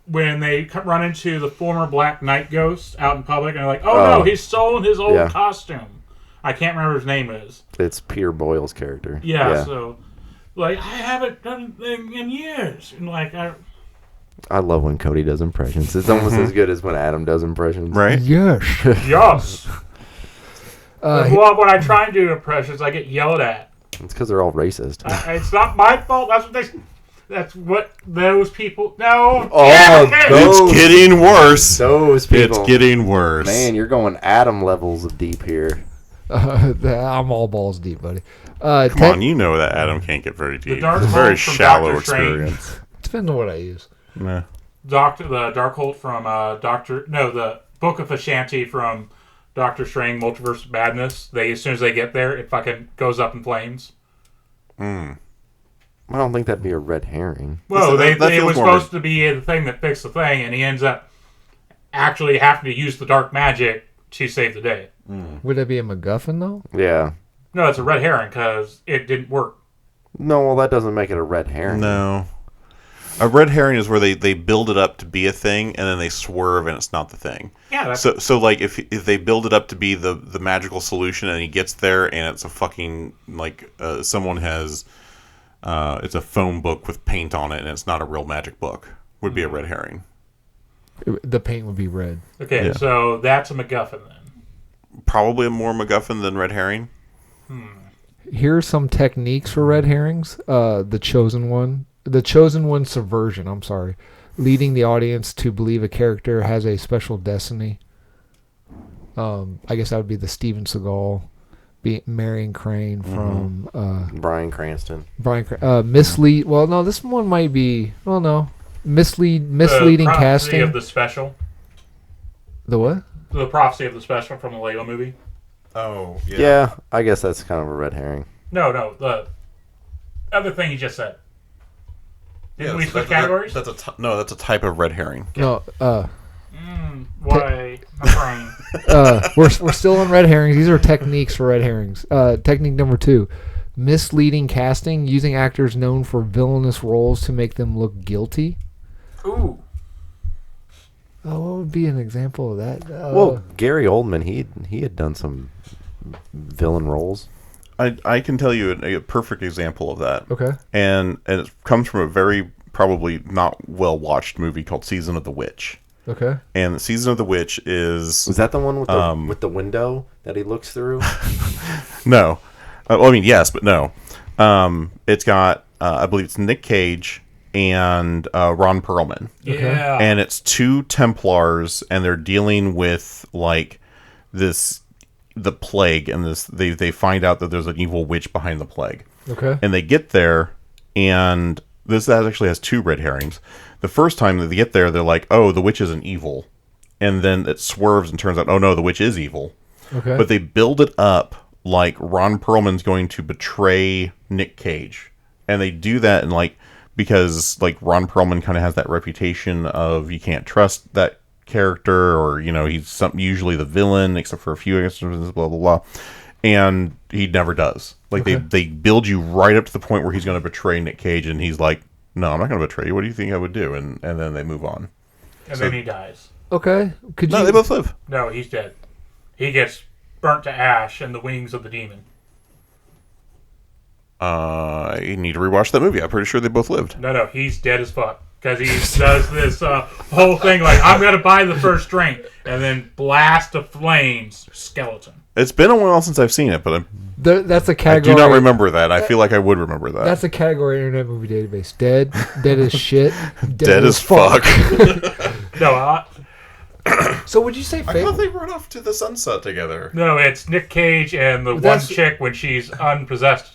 When they run into the former Black Knight ghost out in public, and they're like, "Oh no, he's stolen his old costume." I can't remember his name is. It's Peter Boyle's character. Yeah. So, like, I haven't done anything in years, and like, I love when Cody does impressions. It's almost as good as when Adam does impressions. Right? Yes. yes. Well, when I try and do impressions, I get yelled at. It's because they're all racist. It's not my fault. That's what those people. No. It's getting worse. Those people. It's getting worse. Man, you're going Adam levels of deep here. I'm all balls deep, buddy. Come on, you know that Adam can't get very deep. It's a Darkhold very from shallow Dr. Strange. experience. Depends on what I use. Nah. The Darkhold from the Book of Ashanti from Doctor Strange Multiverse of Madness. As soon as they get there, it fucking goes up in flames. I don't think that'd be a red herring. Well, that it was feels more supposed to be the thing that fixed the thing, and he ends up actually having to use the dark magic to save the day. Would that be a MacGuffin, though? Yeah. No, it's a red herring because it didn't work. No, well, that doesn't make it a red herring. No. A red herring is where they build it up to be a thing, and then they swerve, and it's not the thing. Yeah. So like if they build it up to be the magical solution, and he gets there, and it's a fucking like someone has it's a phone book with paint on it, and it's not a real magic book, would be a red herring. The paint would be red. Okay, Yeah. so that's a MacGuffin then. Probably a more MacGuffin than red herring. Here are some techniques for red herrings. The chosen one subversion. I'm sorry, leading the audience to believe a character has a special destiny. I guess that would be the Steven Seagal, Marion Crane from Bryan Cranston. mislead. Well, no, this one might be. Well, no, misleading The prophecy casting. of the special. The what? The prophecy of the special from the Lego movie. Oh, Yeah, I guess that's kind of a red herring. No, the other thing you just said. Didn't we switch categories? That's a type of red herring. No. Why? My brain. We're still on red herrings. These are techniques for red herrings. Technique number 2. Misleading casting, using actors known for villainous roles to make them look guilty. Ooh. Oh, what would be an example of that? Well, Gary Oldman, he had done some villain roles. I can tell you a perfect example of that. Okay. And it comes from a very probably not well watched movie called Season of the Witch. Okay. And the Season of the Witch is Was that the one with the window that he looks through? no. Well, I mean yes, but no. It's got I believe it's Nick Cage and Ron Perlman. Yeah. And it's 2 Templars, and they're dealing with like the plague, and they find out that there's an evil witch behind the plague. Okay. And they get there, and this actually has 2 red herrings. The first time that they get there, they're like, "Oh, the witch isn't evil," and then it swerves and turns out, "Oh no, the witch is evil." Okay. But they build it up like Ron Perlman's going to betray Nick Cage, and they do that and because Ron Perlman kind of has that reputation of you can't trust that character, or he's usually the villain except for a few instances, blah blah blah, and he never does. They build you right up to the point where he's going to betray Nick Cage, and he's like, "No, I'm not going to betray you. What do you think I would do?" And then they move on. And then he dies. Okay. No, they both live. No, he's dead. He gets burnt to ash in the wings of the demon. I need to rewatch that movie. I'm pretty sure they both lived. No, he's dead as fuck. Because he does this whole thing like, I'm going to buy the first drink, and then blast of flames, skeleton. It's been a while since I've seen it, but that's a I category. do not remember that. I feel like I would remember that. That's a category Internet Movie Database. Dead as shit. Dead as fuck. No, So would you say I thought they run off to the sunset together. no, it's Nick Cage and the one That's- chick when she's unpossessed.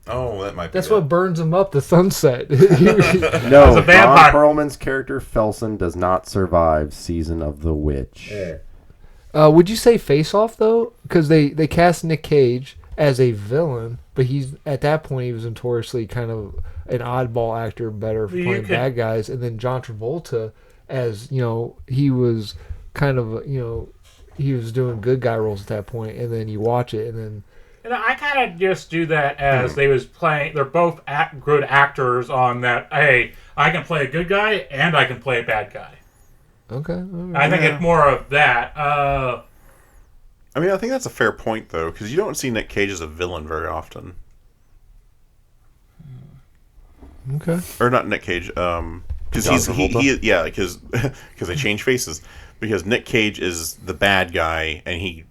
Oh, that might be That's it. what burns him up, the sunset. No, As a vampire. Ron Perlman's character Felson does not survive Season of the Witch. Would you say Face Off, though? Because they cast Nick Cage as a villain, but he's at that point he was notoriously kind of an oddball actor, better for playing bad guys. And then John Travolta, as he was kind of he was doing good guy roles at that point, and then you watch it, and then. And I kind of just do that as they was playing. They're both good actors on that. Hey, I can play a good guy and I can play a bad guy. Okay. I think it's more of that. I mean, I think that's a fair point though, because you don't see Nick Cage as a villain very often. Okay. Or not Nick Cage. Because because they change faces. Because Nick Cage is the bad guy, and he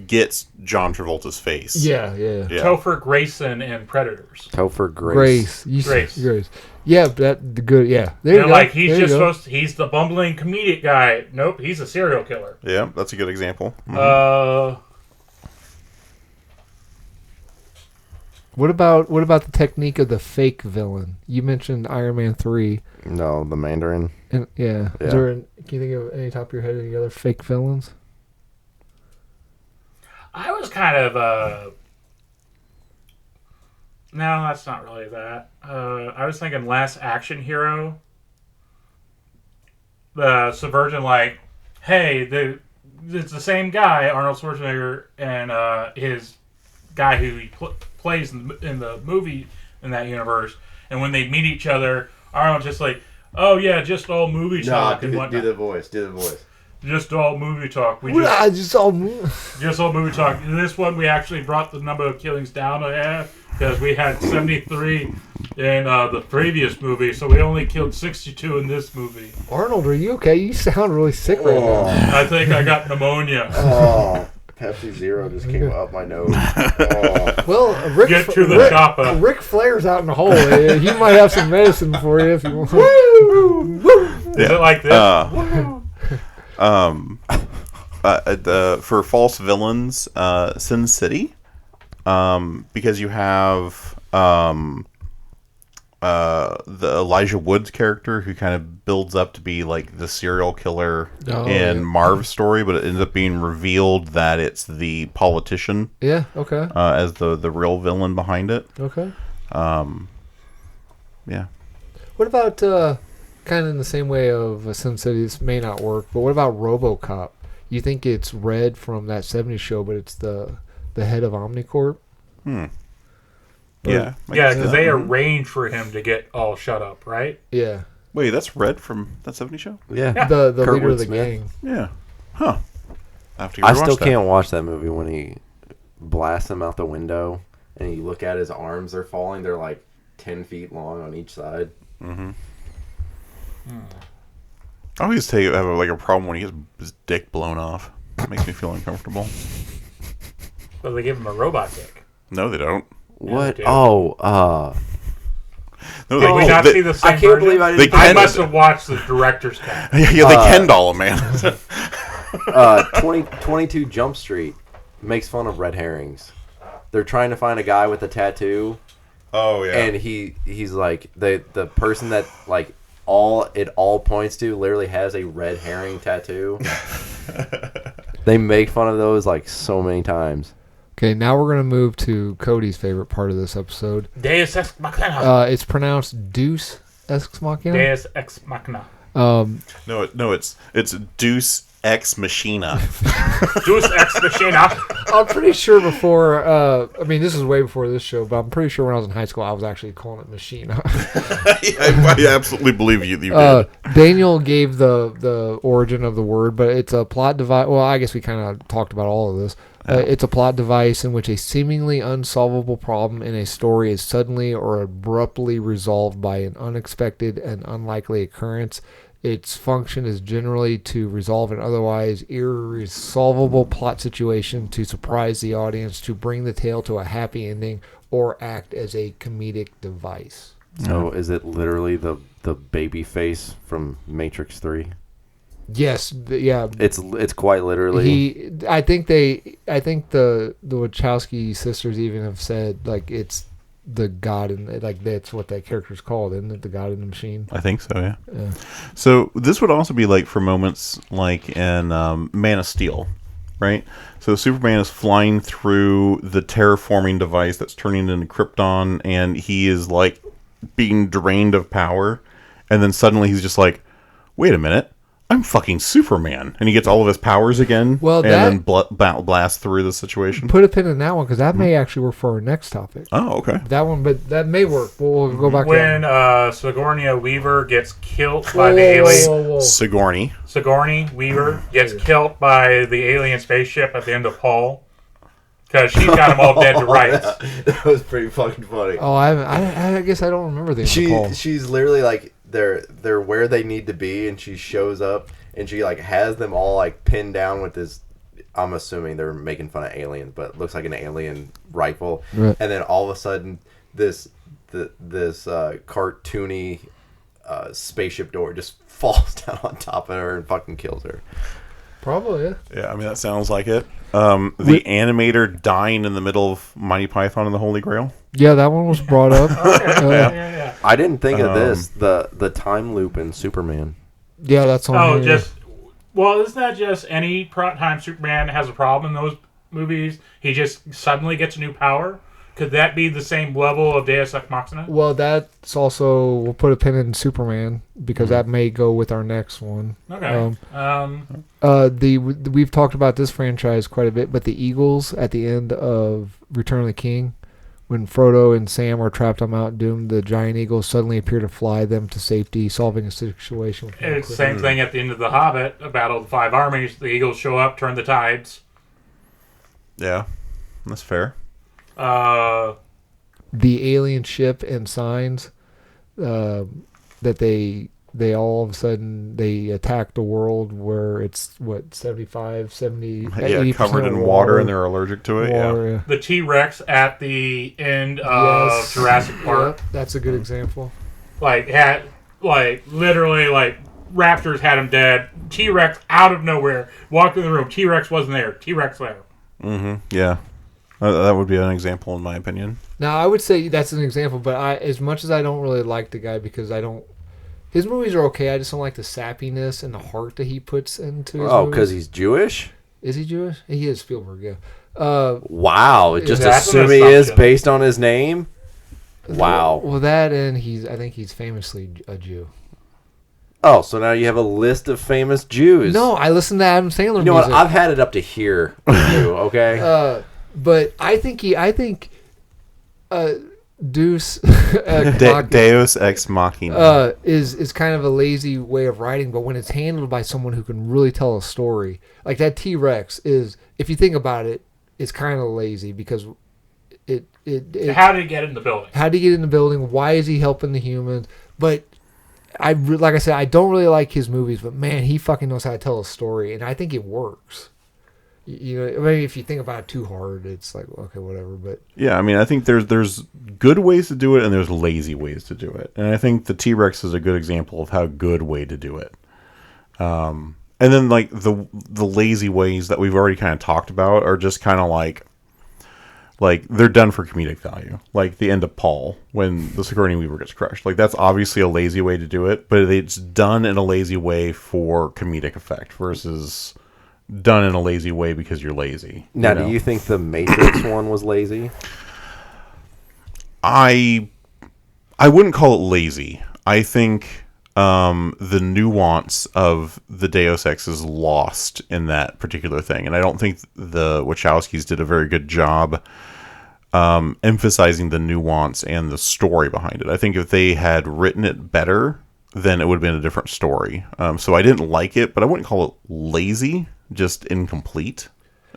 gets John Travolta's face. Yeah. Topher Grayson in Predators. Topher Grace. Grace. Yeah, the good. Yeah, there you go. Like he's just supposed. He's the bumbling comedic guy. Nope, he's a serial killer. Yeah, that's a good example. Mm-hmm. What about the technique of the fake villain? You mentioned Iron Man 3. No, the Mandarin. And Is there? Can you think of any top of your head any other fake villains? I was kind of no, that's not really that. I was thinking Last Action Hero. The subversion, like, hey, it's the same guy, Arnold Schwarzenegger, and his guy who he plays in the movie in that universe. And when they meet each other, Arnold's just like, oh yeah, just all movie talk and whatnot. Do the voice. Just all movie talk. Just all movie talk. In this one, we actually brought the number of killings down a half because we had 73 in the previous movie, so we only killed 62 in this movie. Arnold, are you okay? You sound really sick right now. I think I got pneumonia. Oh, Pepsi Zero just came up my nose. Oh. Well, Get to the chopper. Ric Flair's out in the hole. He might have some medicine for you if you want. Woo! Is it like this? For false villains, Sin City, because you have the Elijah Wood's character who kind of builds up to be like the serial killer in Marv's story, but it ends up being revealed that it's the politician. Yeah. Okay. As the real villain behind it. Okay. Yeah. What about kind of in the same way of Sin City? This may not work, but what about RoboCop? You think it's Red from that '70s show, but it's the head of Omnicorp? Yeah. Yeah, because they arranged for him to get all shut up, right? Yeah. Wait, that's Red from that '70s show? Yeah. The Kurtwood leader of the Smith. gang. Yeah. Huh. I still can't watch that movie when he blasts him out the window and you look at his arms, they're falling. They're like 10 feet long on each side. Mm-hmm. I always have a problem when he gets his dick blown off. It makes me feel uncomfortable. Well, they give him a robot dick. No, they don't. What? Yeah, No, did we not see the same I can't believe I didn't. I must have watched the director's cut. Yeah, they Ken doll him, man. 22 Jump Street makes fun of red herrings. They're trying to find a guy with a tattoo. Oh yeah. And he's like the person that like all points to literally has a red herring tattoo. They make fun of those like so many times. Okay, now we're gonna move to Cody's favorite part of this episode. Deus Ex Machina. It's pronounced Deuce Ex Machina. Deus Ex Machina. No, it's Deuce Ex Machina. Deus Ex Machina. I'm pretty sure before. I mean, this is way before this show, but I'm pretty sure when I was in high school, I was actually calling it Machina. I absolutely believe you did. Daniel gave the origin of the word, but it's a plot device. Well, I guess we kind of talked about all of this. It's a plot device in which a seemingly unsolvable problem in a story is suddenly or abruptly resolved by an unexpected and unlikely occurrence. Its function is generally to resolve an otherwise irresolvable plot situation, to surprise the audience, to bring the tale to a happy ending, or act as a comedic device. So is it literally the baby face from Matrix 3? Yes, yeah. It's quite literally. I think the Wachowski sisters even have said like it's the God in like that's what that character's called, isn't it? The God in the Machine. I think so. Yeah. So this would also be like for moments like in Man of Steel, right? So Superman is flying through the terraforming device that's turning into Krypton, and he is like being drained of power, and then suddenly he's just like, wait a minute, I'm fucking Superman, and he gets all of his powers again. Well, and then blasts through the situation. Put a pin in that one because that may actually work for our next topic. Oh, okay. That one, but that may work. We'll go back. When Sigourney Weaver gets killed by the alien. Sigourney Weaver gets killed by the alien spaceship at the end of Paul. Because she's got them all dead to rights. That was pretty fucking funny. Oh, I guess I don't remember the end of Paul. She's literally like they're where they need to be, and she shows up and she like has them all like pinned down with this. I'm assuming they're making fun of aliens, but it looks like an alien rifle. Right. And then all of a sudden, this cartoony spaceship door just falls down on top of her and fucking kills her. Probably, yeah. Yeah, I mean, that sounds like it. The animator dying in the middle of Mighty Python and the Holy Grail. Yeah, that one was brought up. Yeah. I didn't think of this. The time loop in Superman. Yeah, that's on here. Isn't that just any time Superman has a problem in those movies, he just suddenly gets a new power? Could that be the same level of Deus Ex Machina? Well, that's also, we'll put a pin in Superman because that may go with our next one. Okay. We've talked about this franchise quite a bit, but the Eagles at the end of Return of the King, when Frodo and Sam are trapped on Mount Doom, the giant eagles suddenly appear to fly them to safety, solving a situation. It's the same thing at the end of The Hobbit, a battle of the five armies. The eagles show up, turn the tides. Yeah, that's fair. The alien ship and signs that they all of a sudden they attack the world where it's 75, 70, covered in water and they're allergic to it. Yeah. The T-Rex at the end of Jurassic Park. Yeah, that's a good example. Literally raptors had him dead. T-Rex out of nowhere walked in the room. T-Rex wasn't there. T-Rex there. Mm-hmm. Yeah. That would be an example, in my opinion. Now, I would say that's an example, but as much as I don't really like the guy because his movies are okay, I just don't like the sappiness and the heart that he puts into his movies. Because he's Jewish? Is he Jewish? He is Spielberg, yeah. Wow, just assume he is based on his name? Wow. Well, that and I think he's famously a Jew. Oh, so now you have a list of famous Jews. No, I listen to Adam Sandler music. You know what? I've had it up to here with you, okay? But I think Deus Ex Machina is kind of a lazy way of writing, but when it's handled by someone who can really tell a story, like that T-Rex is, if you think about it, it's kind of lazy because it how did he get in the building? How did he get in the building? Why is he helping the humans? But like I said, I don't really like his movies, but man, he fucking knows how to tell a story, and I think it works. You know, maybe if you think about it too hard, it's like, okay, whatever. But yeah, I mean, I think there's good ways to do it and there's lazy ways to do it, and I think the T-Rex is a good example of how good way to do it. And then like the lazy ways that we've already kind of talked about are just kind of like they're done for comedic value. Like the end of Paul when the Sigourney Weaver gets crushed. Like that's obviously a lazy way to do it, but it's done in a lazy way for comedic effect versus done in a lazy way because you're lazy. Now, do you think the Matrix one was lazy? I wouldn't call it lazy. I think the nuance of the Deus Ex is lost in that particular thing, and I don't think the Wachowskis did a very good job emphasizing the nuance and the story behind it. I think if they had written it better, then it would have been a different story. So I didn't like it, but I wouldn't call it lazy. Just incomplete,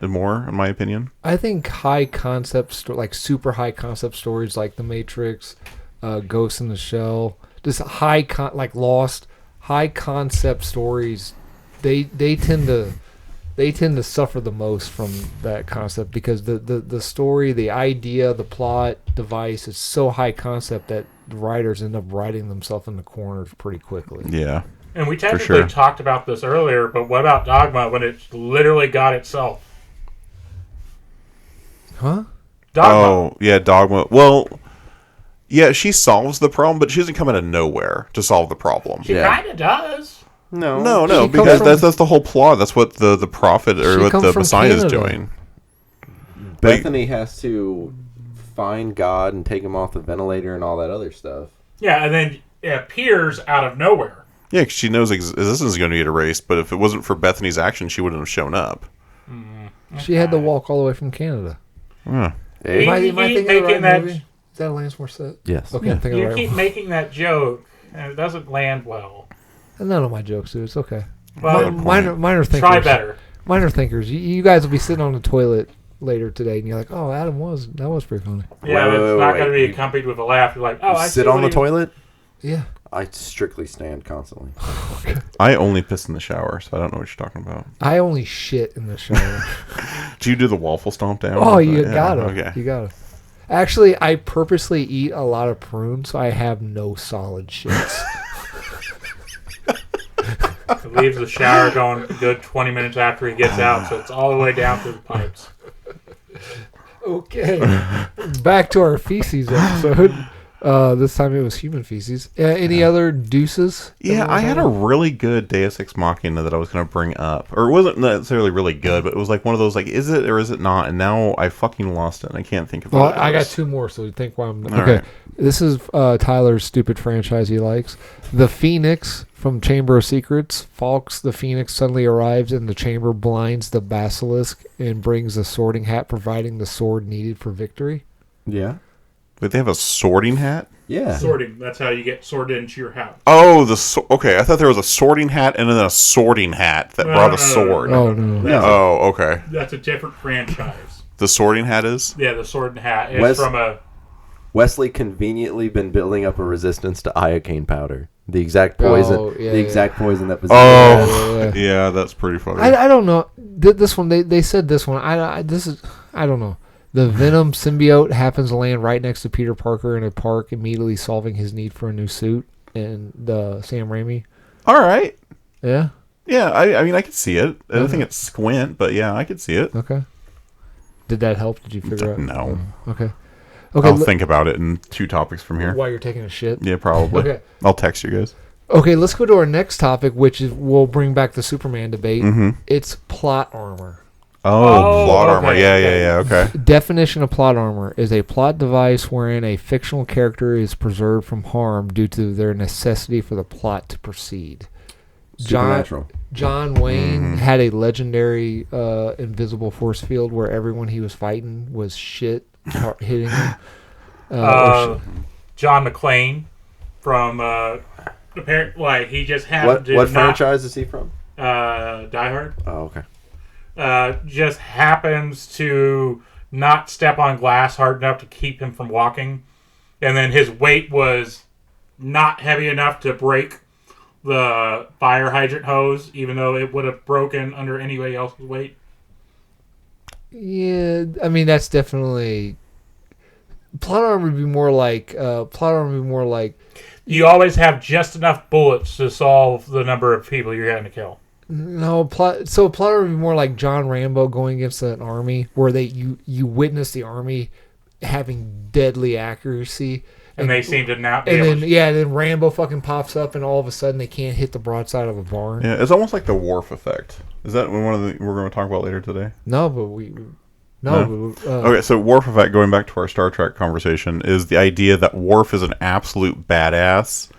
more in my opinion. I think high concept, like super high concept stories, like The Matrix, Ghost in the Shell, just like Lost, high concept stories. They tend to suffer the most from that concept because the story, the idea, the plot device is so high concept that the writers end up writing themselves in the corners pretty quickly. Yeah. And we technically talked about this earlier, but what about Dogma when it literally got itself? Huh? Dogma. Oh, yeah, Dogma. Well, yeah, she solves the problem, but she doesn't come out of nowhere to solve the problem. She kind of does. No, She because comes that's the whole plot. That's what the prophet or She what comes the from Messiah is Canada. doing. Bethany has to find God and take him off the ventilator and all that other stuff. Yeah, and then it appears out of nowhere. Yeah, 'cause she knows existence is going to get erased, but if it wasn't for Bethany's action, she wouldn't have shown up. She had to walk all the way from Canada. Yeah. Hey. Am I You keep thinking of the making right that. movie? Is that Alanis Morissette? Yes. Okay, I'm thinking You of the right keep one. making that joke, and it doesn't land well. None of my jokes do. It's okay. Well, Minor thinkers. try better. Minor thinkers. You guys will be sitting on the toilet later today, and you're like, "Oh, that was pretty funny." Yeah, Wait, it's wait, not wait. going to be accompanied with a laugh. You're like, oh, I Sit see on what the he- toilet? Yeah. I strictly stand constantly. I only piss in the shower, so I don't know what you're talking about. I only shit in the shower. Do you do the waffle stomp down? Oh, you Yeah, gotta. Okay. You gotta. Actually, I purposely eat a lot of prunes, so I have no solid shits. He leaves the shower going a good 20 minutes after he gets out, so it's all the way down through the pipes. Okay. Back to our feces episode. This time it was human feces. Any other deuces? Yeah, I had a really good Deus Ex Machina that I was going to bring up. Or it wasn't necessarily really good, but it was like one of those, like, is it or is it not? And now I fucking lost it, and I can't think of it. Well, I got two more, so think why I'm... All Okay. right. This is Tyler's stupid franchise he likes. The Phoenix from Chamber of Secrets. Fawkes the Phoenix suddenly arrives in the chamber, blinds the basilisk, and brings a sorting hat, providing the sword needed for victory. Yeah. Wait, they have a sorting hat? Yeah. Sorting. That's how you get sorted into your house. Oh, okay. I thought there was a sorting hat and then a sorting hat that brought a sword. Oh, no. That's Oh, okay. That's a different franchise. The sorting hat is? Yeah, the sword and hat. It's Wes- from a... Wesley conveniently been building up a resistance to iocane powder. The exact poison. Oh, yeah, the yeah. exact poison that was. Oh, Yeah. yeah, that's pretty funny. I don't know. This one, they said this one. I don't know. The Venom symbiote happens to land right next to Peter Parker in a park, immediately solving his need for a new suit. And the Sam Raimi. All right. Yeah. Yeah, I mean, I could see it. I don't Okay. think it's squint, but yeah, I could see it. Okay. Did that help? Did you figure out? No. Okay. Okay. I'll think about it in 2 topics from here. While you're taking a shit. Yeah, probably. Okay. I'll text you guys. Okay, let's go to our next topic, which is we'll bring back the Superman debate. Mm-hmm. It's plot armor. Oh, plot armor. okay, Yeah, okay. Definition of plot armor is a plot device wherein a fictional character is preserved from harm due to their necessity for the plot to proceed. Supernatural. John Wayne had a legendary invisible force field where everyone he was fighting was shit hitting him. John McClane from... he just happened to What not... franchise is he from? Die Hard. Oh, okay. Just happens to not step on glass hard enough to keep him from walking. And then his weight was not heavy enough to break the fire hydrant hose, even though it would have broken under anybody else's weight. Yeah, I mean that's definitely plot armor would be more like You always have just enough bullets to solve the number of people you're going to kill. no plot. So plot armor would be more like John Rambo going against an army where you witness the army having deadly accuracy. And they seem to not be And able then to... then Rambo fucking pops up, and all of a sudden they can't hit the broadside of a barn. Yeah, it's almost like the Worf effect. Is that one of the we're going to talk about later today? No, but Okay, so Worf effect, going back to our Star Trek conversation, is the idea that Worf is an absolute badass,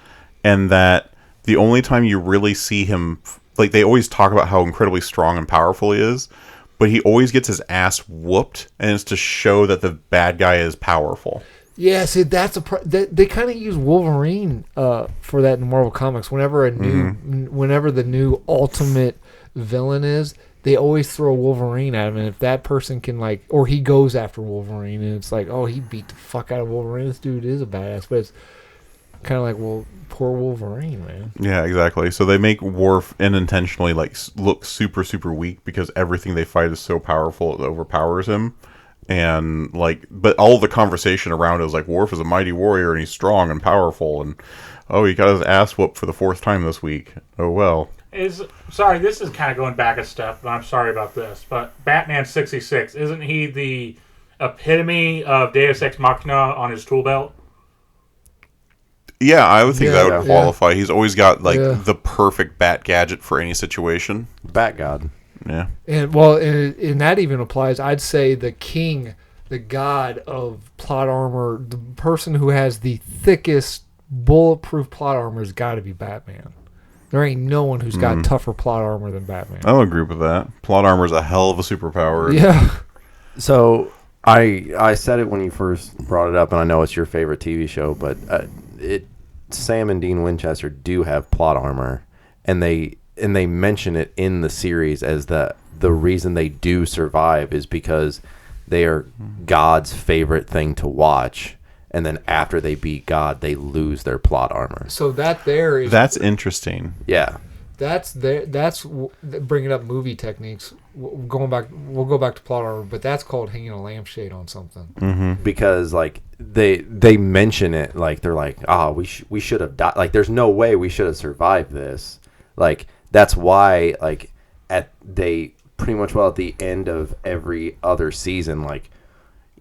and that the only time you really see him, like they always talk about how incredibly strong and powerful he is, but he always gets his ass whooped, and it's to show that the bad guy is powerful. Yeah, see, that's they kind of use Wolverine for that in Marvel Comics. Whenever whenever the new ultimate villain is, they always throw Wolverine at him, and if that person can or he goes after Wolverine, and it's like, oh, he beat the fuck out of Wolverine. This dude is a badass, but it's kind of like, well, poor Wolverine, man. Yeah, exactly. So they make Worf unintentionally look super, super weak because everything they fight is so powerful it overpowers him. And but all the conversation around it was like, Worf is a mighty warrior and he's strong and powerful, and oh, he got his ass whooped for the 4th time this week. Oh well. Sorry, this is kind of going back a step, and I'm sorry about this, but Batman 66, isn't he the epitome of Deus Ex Machina on his tool belt? Yeah, I would think that would Yeah. qualify. He's always got like Yeah. the perfect bat gadget for any situation. Bat God. Yeah. And well, and that even applies. I'd say the king, the god of plot armor, the person who has the thickest bulletproof plot armor has got to be Batman. There ain't no one who's got tougher plot armor than Batman. I'll agree with that. Plot armor is a hell of a superpower. Yeah. So I said it when you first brought it up, and I know it's your favorite TV show, but Sam and Dean Winchester do have plot armor, and they mention it in the series as the reason they do survive is because they are God's favorite thing to watch. And then after they beat God, they lose their plot armor. So that's interesting. Yeah. That's bringing up movie techniques. We'll go back to plot armor, but that's called hanging a lampshade on something. Mm-hmm. Because like they mention it, like they're like, we should have died. Like there's no way we should have survived this. Like that's why like they pretty much at the end of every other season, like,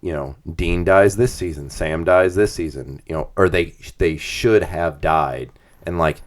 you know, Dean dies this season, Sam dies this season, you know, or they should have died, and like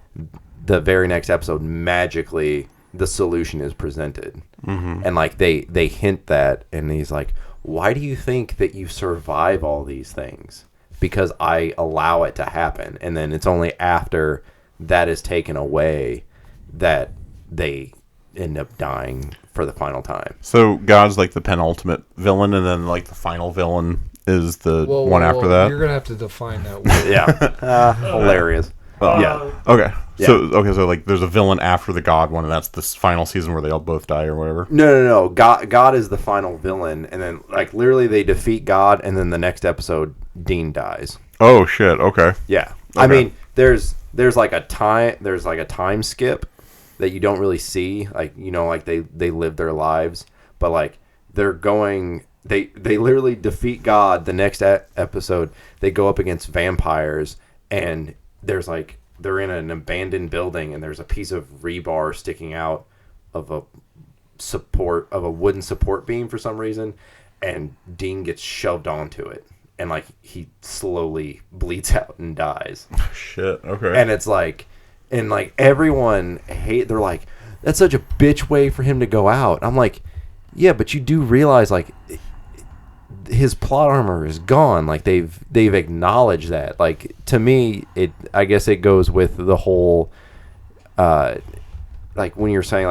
the very next episode, magically the solution is presented, and like they hint that, and he's like, why do you think that you survive all these things? Because I allow it to happen, and then it's only after that is taken away that they end up dying for the final time. So God's like the penultimate villain, and then like the final villain is the one after that. You're gonna have to define that word. Yeah, hilarious. Yeah. Okay. Yeah. So like there's a villain after the God one, and that's this final season where they all both die or whatever. No. God is the final villain, and then like literally they defeat God, and then the next episode Dean dies. Oh shit. Okay. Yeah. Okay. I mean, there's like a time skip that you don't really see, like, you know, like they live their lives, but like they're going, they literally defeat God. The next episode they go up against vampires, and there's like they're in an abandoned building, and there's a piece of rebar sticking out of a wooden support beam for some reason, and Dean gets shoved onto it, and like he slowly bleeds out and dies. Shit. Okay. And it's like, and like everyone they're like, that's such a bitch way for him to go out. I'm like, yeah, but you do realize like his plot armor is gone. Like they've acknowledged that. Like to me, I guess it goes with the whole like when you're saying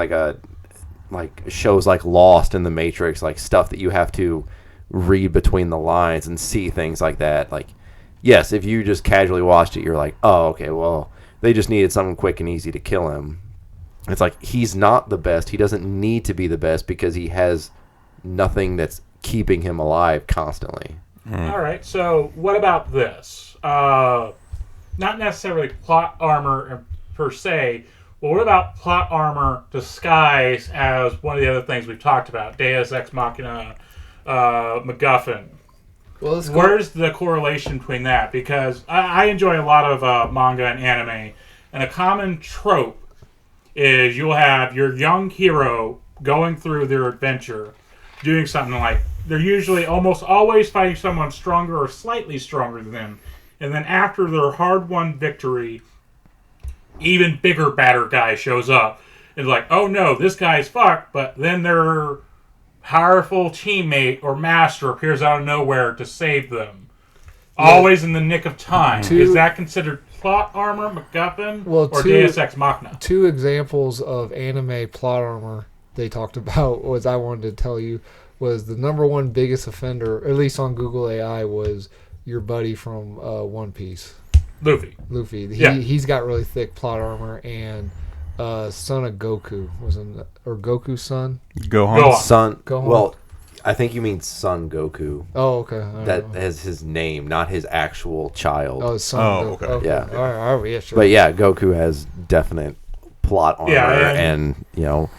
like shows like Lost and The Matrix, like stuff that you have to read between the lines and see things like that. Like, yes, if you just casually watched it, you're like, oh, okay, well, they just needed something quick and easy to kill him. It's like, he's not the best. He doesn't need to be the best because he has nothing that's keeping him alive constantly. All right, so what about this? Not necessarily plot armor per se, but what about plot armor disguised as one of the other things we've talked about? Deus Ex Machina, MacGuffin. Well, where's the correlation between that? Because I enjoy a lot of manga and anime, and a common trope is you'll have your young hero going through their adventure, doing something like, they're usually almost always fighting someone stronger or slightly stronger than them, and then after their hard-won victory, even bigger, badder guy shows up. It's like, oh no, this guy's fucked, but then their powerful teammate or master appears out of nowhere to save them. Always in the nick of time. Is that considered plot armor, MacGuffin, or Deus Ex Machina? Two examples of anime plot armor they talked about, was I wanted to tell you, was the number one biggest offender, at least on Google AI, was your buddy from One Piece. Luffy. He's got really thick plot armor, and son of Goku or Goku's son. Gohan. Son. Gohan. Well, I think you mean Son Goku. Oh, okay. That is his name, not his actual child. Oh, son. Okay. Yeah. All right. Yeah, sure. But yeah, Goku has definite plot armor, and you know,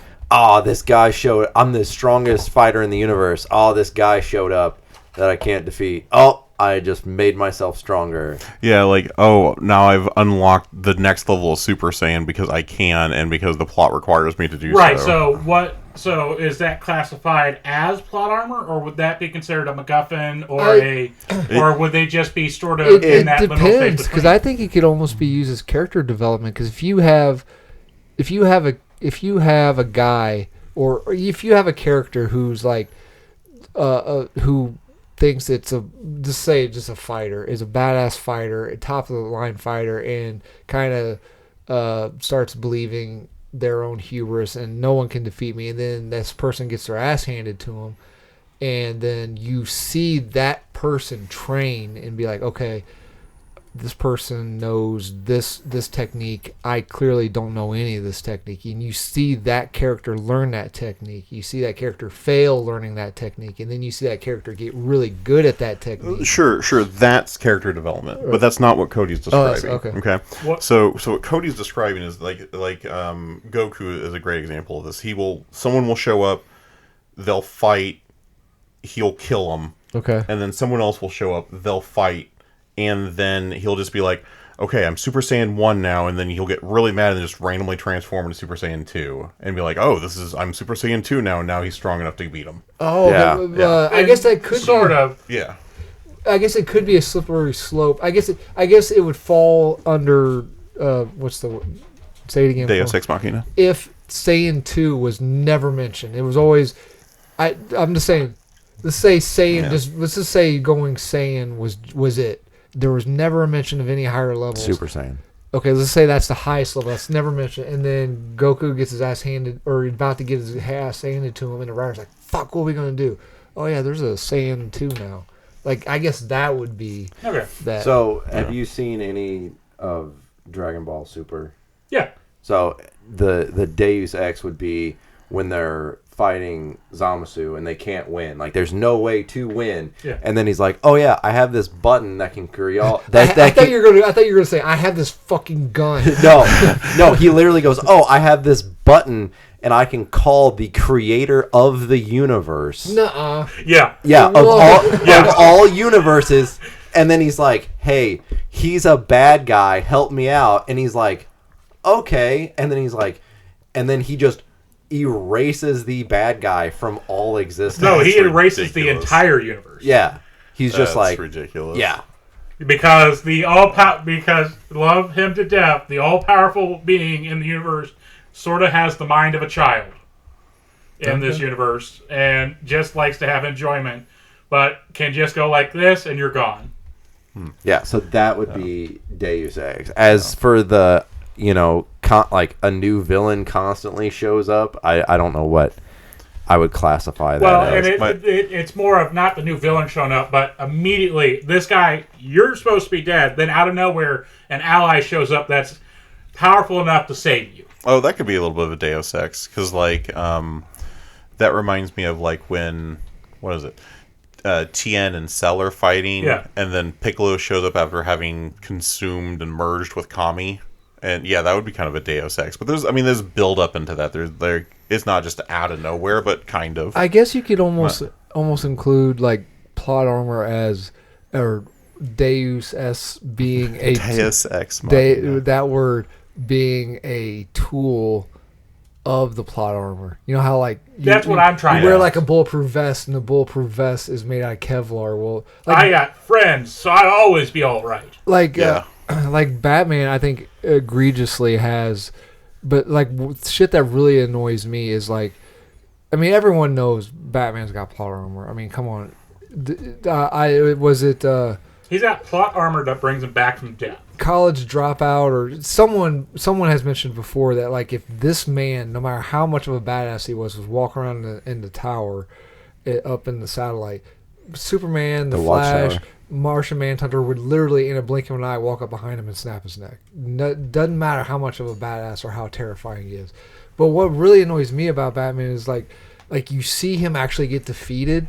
this guy showed. I'm the strongest fighter in the universe. This guy showed up that I can't defeat. I just made myself stronger. Yeah, like, now I've unlocked the next level of Super Saiyan because I can and because the plot requires me to do so. Right, so what So is that classified as plot armor, or would that be considered a MacGuffin, or or would they just be sort of in that liminal space? It depends, because I think it could almost be used as character development. Because if you have a guy, or if you have a character who's like, who thinks it's just a fighter, is a badass fighter, a top of the line fighter, and kind of starts believing their own hubris and no one can defeat me, and then this person gets their ass handed to them, and then you see that person train and be like, okay, this person knows this technique. I clearly don't know any of this technique. And you see that character learn that technique. You see that character fail learning that technique. And then you see that character get really good at that technique. Sure. That's character development. But that's not what Cody's describing. Okay. What? So what Cody's describing is like Goku is a great example of this. Someone will show up, they'll fight, he'll kill them. Okay. And then someone else will show up, they'll fight, and then he'll just be like, okay, I'm Super Saiyan 1 now, and then he'll get really mad and just randomly transform into Super Saiyan 2. And be like, oh, I'm Super Saiyan 2 now, and now he's strong enough to beat him. Oh, yeah. I guess that could sort of. Yeah. I guess it could be a slippery slope. I guess it would fall under, what's the word? Say it again. Deus Ex Machina. If Saiyan 2 was never mentioned. It was always, I'm just saying, let's say Saiyan, let's just say going Saiyan was it. There was never a mention of any higher levels. Super Saiyan. Okay, let's say that's the highest level. That's never mentioned. And then Goku gets his ass handed, or about to get his ass handed to him, and the writer's like, fuck, what are we going to do? Oh, yeah, there's a Saiyan 2 now. Like, I guess that would be that. So, have you seen any of Dragon Ball Super? Yeah. So, the Deus Ex would be when they're fighting Zamasu and they can't win. Like, there's no way to win. Yeah. And then he's like, "Oh yeah, I have this button that can carry all." I thought you were gonna say, "I have this fucking gun." No. He literally goes, "Oh, I have this button and I can call the creator of the universe." Nuh-uh. Yeah. Yeah, of all universes. And then he's like, "Hey, he's a bad guy. Help me out." And he's like, "Okay." And then he's like, and then he just erases the bad guy from all existence. No, he erases the entire universe. Yeah, he's just like ridiculous. Yeah, because because love him to death, the all-powerful being in the universe sort of has the mind of a child in this universe and just likes to have enjoyment, but can just go like this and you're gone. Yeah, so that would be Deus Ex. As for the like a new villain constantly shows up, I don't know what I would classify that as. And it's more of not the new villain showing up, but immediately, this guy, you're supposed to be dead, then out of nowhere, an ally shows up that's powerful enough to save you. Oh, that could be a little bit of a Deus Ex, because, like, that reminds me of, like, when, what is it? Tien and Cell are fighting, and then Piccolo shows up after having consumed and merged with Kami. And yeah, that would be kind of a Deus Ex. But there's build up into that. It's not just out of nowhere, but kind of. I guess you could almost include like plot armor as, or Deus as being a Deus Ex. That word being a tool of the plot armor. You know how like that's what I'm trying. You wear like a bulletproof vest, and the bulletproof vest is made out of Kevlar. Well, like, I got friends, so I'll always be all right. Like like Batman, I think egregiously has, but like shit that really annoys me is like, I mean, everyone knows Batman's got plot armor. I mean, come on, he's got plot armor that brings him back from death. College dropout, or someone has mentioned before that like if this man, no matter how much of a badass he was walking around in the tower, up in the satellite, Superman, the Flash, Martian Manhunter would literally in a blink of an eye walk up behind him and snap his neck. Doesn't matter how much of a badass or how terrifying he is. But what really annoys me about Batman is like you see him actually get defeated,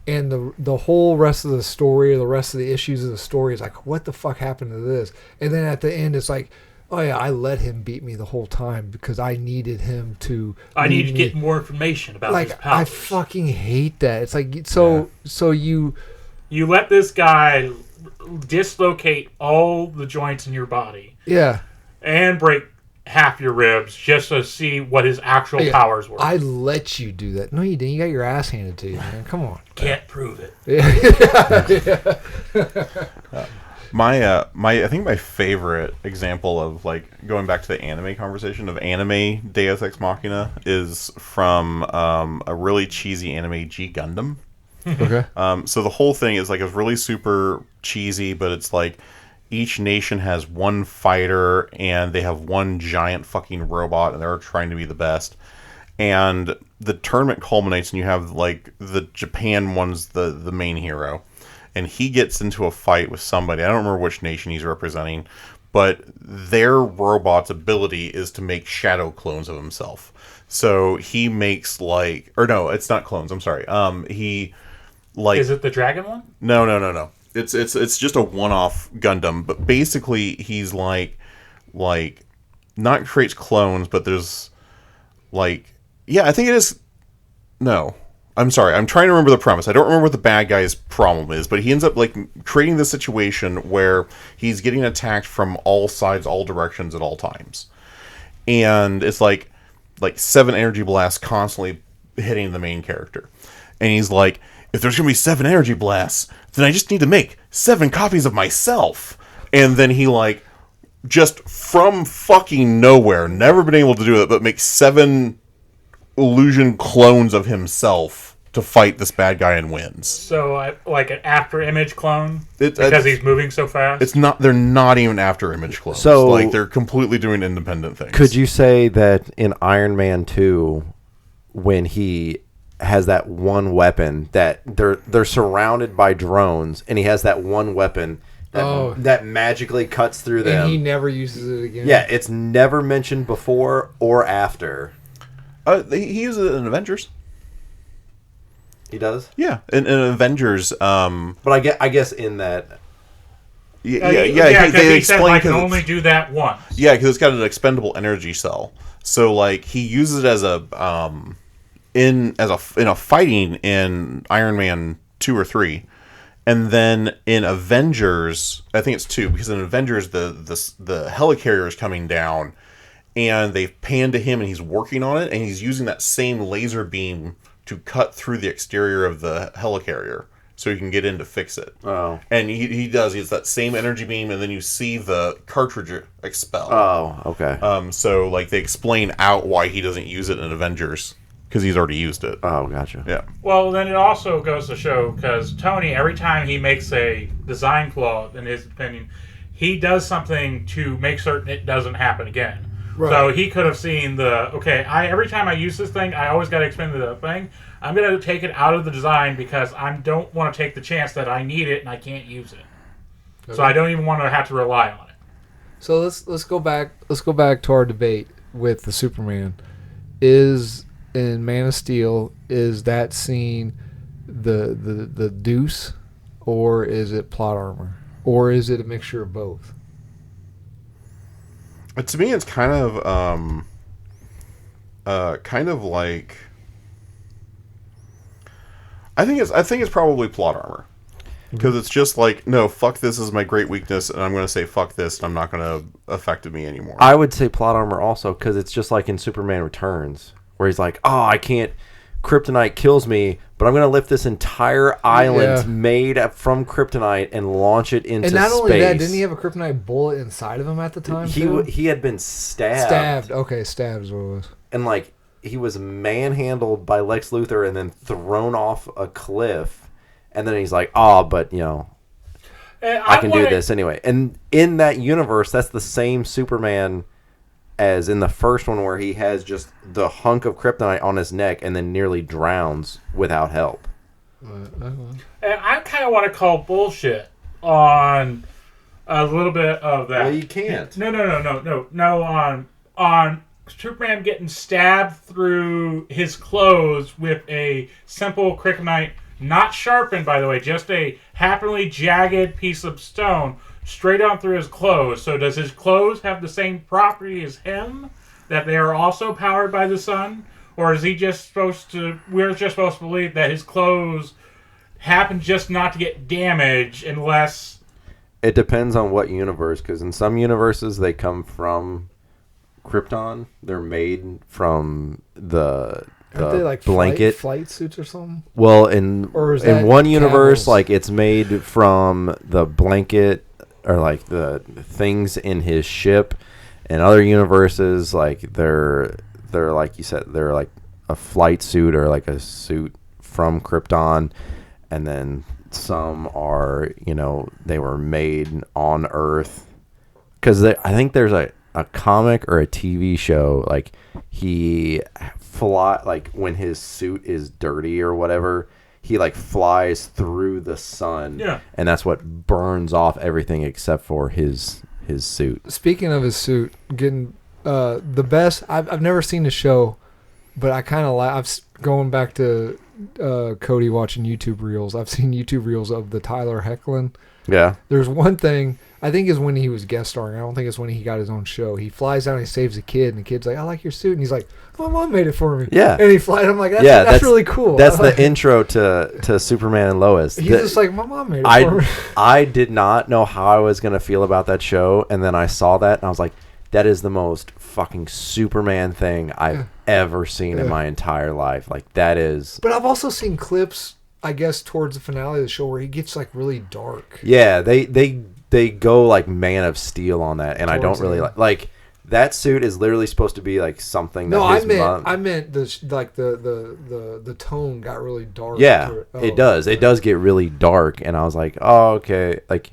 and the whole rest of the story or the rest of the issues of the story is like, what the fuck happened to this? And then at the end it's like, oh yeah, I let him beat me the whole time because I needed him to. I need to get more information about his powers. I fucking hate that. It's like so you let this guy dislocate all the joints in your body. Yeah. And break half your ribs just to see what his actual powers were. I let you do that. No, you didn't. You got your ass handed to you, man. Come on. Can't prove it. I think my favorite example of like going back to the anime conversation of anime Deus Ex Machina is from a really cheesy anime, G Gundam. Okay. So the whole thing is like it's really super cheesy, but it's like each nation has one fighter and they have one giant fucking robot and they're trying to be the best. And the tournament culminates and you have like the Japan one's the main hero. And he gets into a fight with somebody. I don't remember which nation he's representing, but their robot's ability is to make shadow clones of himself. So he makes like, or no, it's not clones. I'm sorry. He like, is it the dragon one? No. It's just a one-off Gundam, but basically he's like not creates clones, but there's like, yeah, I think it is. No. I'm sorry, I'm trying to remember the premise. I don't remember what the bad guy's problem is, but he ends up like creating this situation where he's getting attacked from all sides, all directions at all times. And it's like 7 energy blasts constantly hitting the main character. And he's like, if there's going to be 7 energy blasts, then I just need to make 7 copies of myself. And then he like just from fucking nowhere, never been able to do it, but makes 7 illusion clones of himself to fight this bad guy and wins. So, like an after image clone? Because he's moving so fast? It's not. They're not even after image clones. So, like, they're completely doing independent things. Could you say that in Iron Man 2, when he has that one weapon, that they're surrounded by drones, and he has that one weapon that magically cuts through them. And he never uses it again? Yeah, it's never mentioned before or after. He uses it in Avengers. He does? Yeah, in Avengers. But I guess in that. Yeah. They explain I can only do that once. Yeah, because it's got an expendable energy cell. So like he uses it as a in a fighting in Iron Man 2 or 3, and then in Avengers, I think it's 2, because in Avengers the helicarrier is coming down. And they've panned to him, and he's working on it, and he's using that same laser beam to cut through the exterior of the helicarrier so he can get in to fix it. Oh. And he does. It's that same energy beam, and then you see the cartridge expel. Oh, okay. So, like, they explain out why he doesn't use it in Avengers, because he's already used it. Oh, gotcha. Yeah. Well, then it also goes to show, because Tony, every time he makes a design flaw, in his opinion, he does something to make certain it doesn't happen again. Right. So he could have seen every time I use this thing, I always got to expend the thing. I'm going to take it out of the design because I don't want to take the chance that I need it and I can't use it. Okay. So I don't even want to have to rely on it. So let's go back. Let's go back to our debate with the Superman. Is in Man of Steel, is that scene the deuce, or is it plot armor, or is it a mixture of both? To me, it's kind of like I think it's probably plot armor, because it's just like, no, fuck, this is my great weakness, and I'm going to say fuck this, and I'm not going to affect me anymore. I would say plot armor also, because it's just like in Superman Returns, where he's like, oh, I can't, kryptonite kills me, but I'm going to lift this entire island made from kryptonite and launch it into space. And not only that, didn't he have a kryptonite bullet inside of him at the time? He had been stabbed. Okay, stabbed is what it was. And like he was manhandled by Lex Luthor and then thrown off a cliff. And then he's like, oh, but you know, I can do this anyway. And in that universe, that's the same Superman as in the first one, where he has just the hunk of kryptonite on his neck and then nearly drowns without help. And I kind of want to call bullshit on a little bit of that. Well, you can't. No. On Superman getting stabbed through his clothes with a simple kryptonite, not sharpened, by the way, just a happily jagged piece of stone, straight on through his clothes. So does his clothes have the same property as him, that they are also powered by the sun? Or is he just supposed to, we're just supposed to believe that his clothes happen just not to get damaged unless... It depends on what universe, because in some universes they come from Krypton. They're made from the Aren't they like blanket flight suits or something? Well, in one universe, like it's made from the blanket or like the things in his ship. In other universes, like they're like you said, they're like a flight suit or like a suit from Krypton, and then some are, they were made on Earth. Because I think there's a comic or a TV show, like he like when his suit is dirty or whatever, he like flies through the sun. Yeah. And that's what burns off everything except for his suit. Speaking of his suit, getting the best. I've never seen the show, but I kind of like. Going back to Cody watching YouTube reels. I've seen YouTube reels of the Tyler Hoechlin. Yeah. There's one thing, I think is when he was guest starring. I don't think it's when he got his own show. He flies down and he saves a kid, and the kid's like, I like your suit. And he's like, my mom made it for me. Yeah. And he flies. I'm like, that's really cool. That's the intro to Superman and Lois. He's just like, my mom made it for me. I did not know how I was going to feel about that show, and then I saw that, and I was like, that is the most fucking Superman thing I've ever seen in my entire life. Like, that is... But I've also seen clips, I guess, towards the finale of the show where he gets, like, really dark. Yeah, they go, like, Man of Steel on that, and I don't really like... That suit is literally supposed to be, like, something that I meant the tone got really dark. Yeah, it does. It does get really dark, and I was like, oh, okay. Like,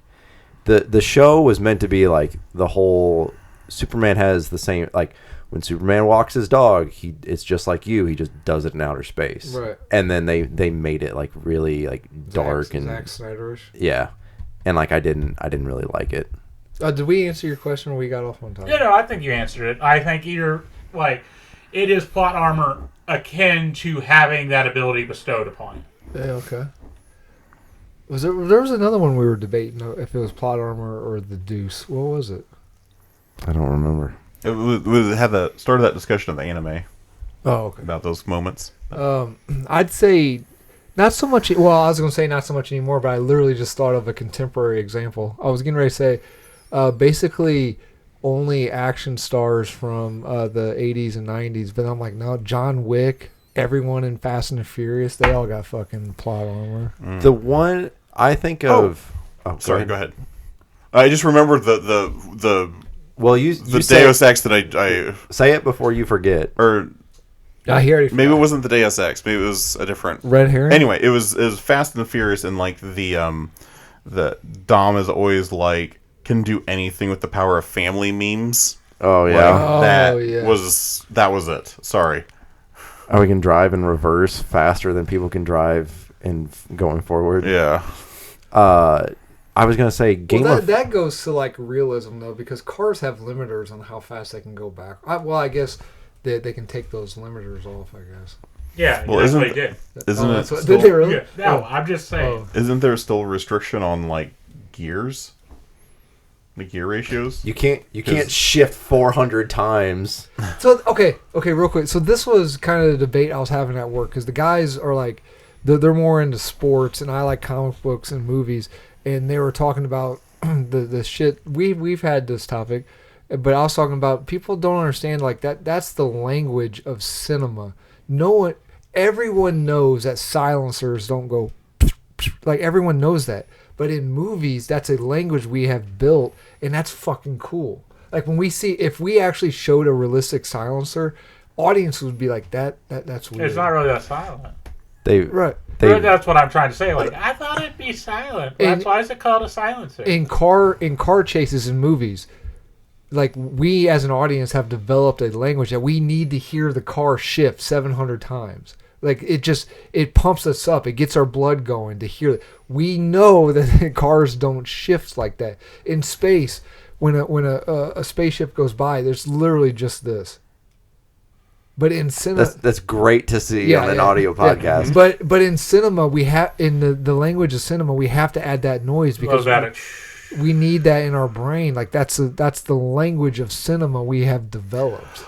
the show was meant to be, like, the whole... Superman has the same, like, when Superman walks his dog, it's just like you. He just does it in outer space. Right. And then they made it, like, really, like, dark and... Zack Snyderish. Yeah. And, like, I didn't really like it. Did we answer your question or we got off on time? I think you answered it. I think either, like, it is plot armor akin to having that ability bestowed upon you. Yeah, okay. There was another one we were debating if it was plot armor or the Deuce. What was it? I don't remember. It was had the start of that discussion of the anime. Oh, okay. About those moments. I'd say not so much. Well, I was going to say not so much anymore, but I literally just thought of a contemporary example. I was getting ready to say, basically, only action stars from the 80s and 90s. But I'm like, no, John Wick, everyone in Fast and the Furious, they all got fucking plot armor. The one I think of... Oh, sorry, go ahead. I just remembered the Well, you Deus Ex that I say it before you forget. Or I hear it. Maybe it wasn't the Deus Ex. Maybe it was a different Red Herring. Anyway, it was Fast and the Furious, and like the Dom is always like can do anything with the power of family memes. Oh yeah, that was it. Sorry. Oh, we can drive in reverse faster than people can drive in going forward. Yeah. I was gonna say that goes to like realism though, because cars have limiters on how fast they can go back. I guess they can take those limiters off. I guess. Yeah, well, that's what they did. Isn't it? Still, did they really? Yeah, no, I'm just saying. Isn't there still a restriction on like gears? The gear ratios? You can't shift 400 times. So okay, real quick. So this was kind of the debate I was having at work because the guys are like, they're more into sports, and I like comic books and movies. And they were talking about the shit. We've had this topic, but I was talking about people don't understand like that. That's the language of cinema. Everyone knows that silencers don't go like everyone knows that. But in movies, that's a language we have built, and that's fucking cool. Like when if we actually showed a realistic silencer, audiences would be like that's weird. It's not really that silent. That's what I'm trying to say. Like, I thought it'd be silent. That's why is it called a silencer? In car chases in movies, like we as an audience have developed a language that we need to hear the car shift 700 times. Like it pumps us up. It gets our blood going to hear it. We know that cars don't shift like that. In space, when a spaceship goes by, there's literally just this. But in cinema, that's great to see on an audio podcast. But in cinema, we have in the language of cinema, we have to add that noise because we need that in our brain. Like that's the language of cinema we have developed.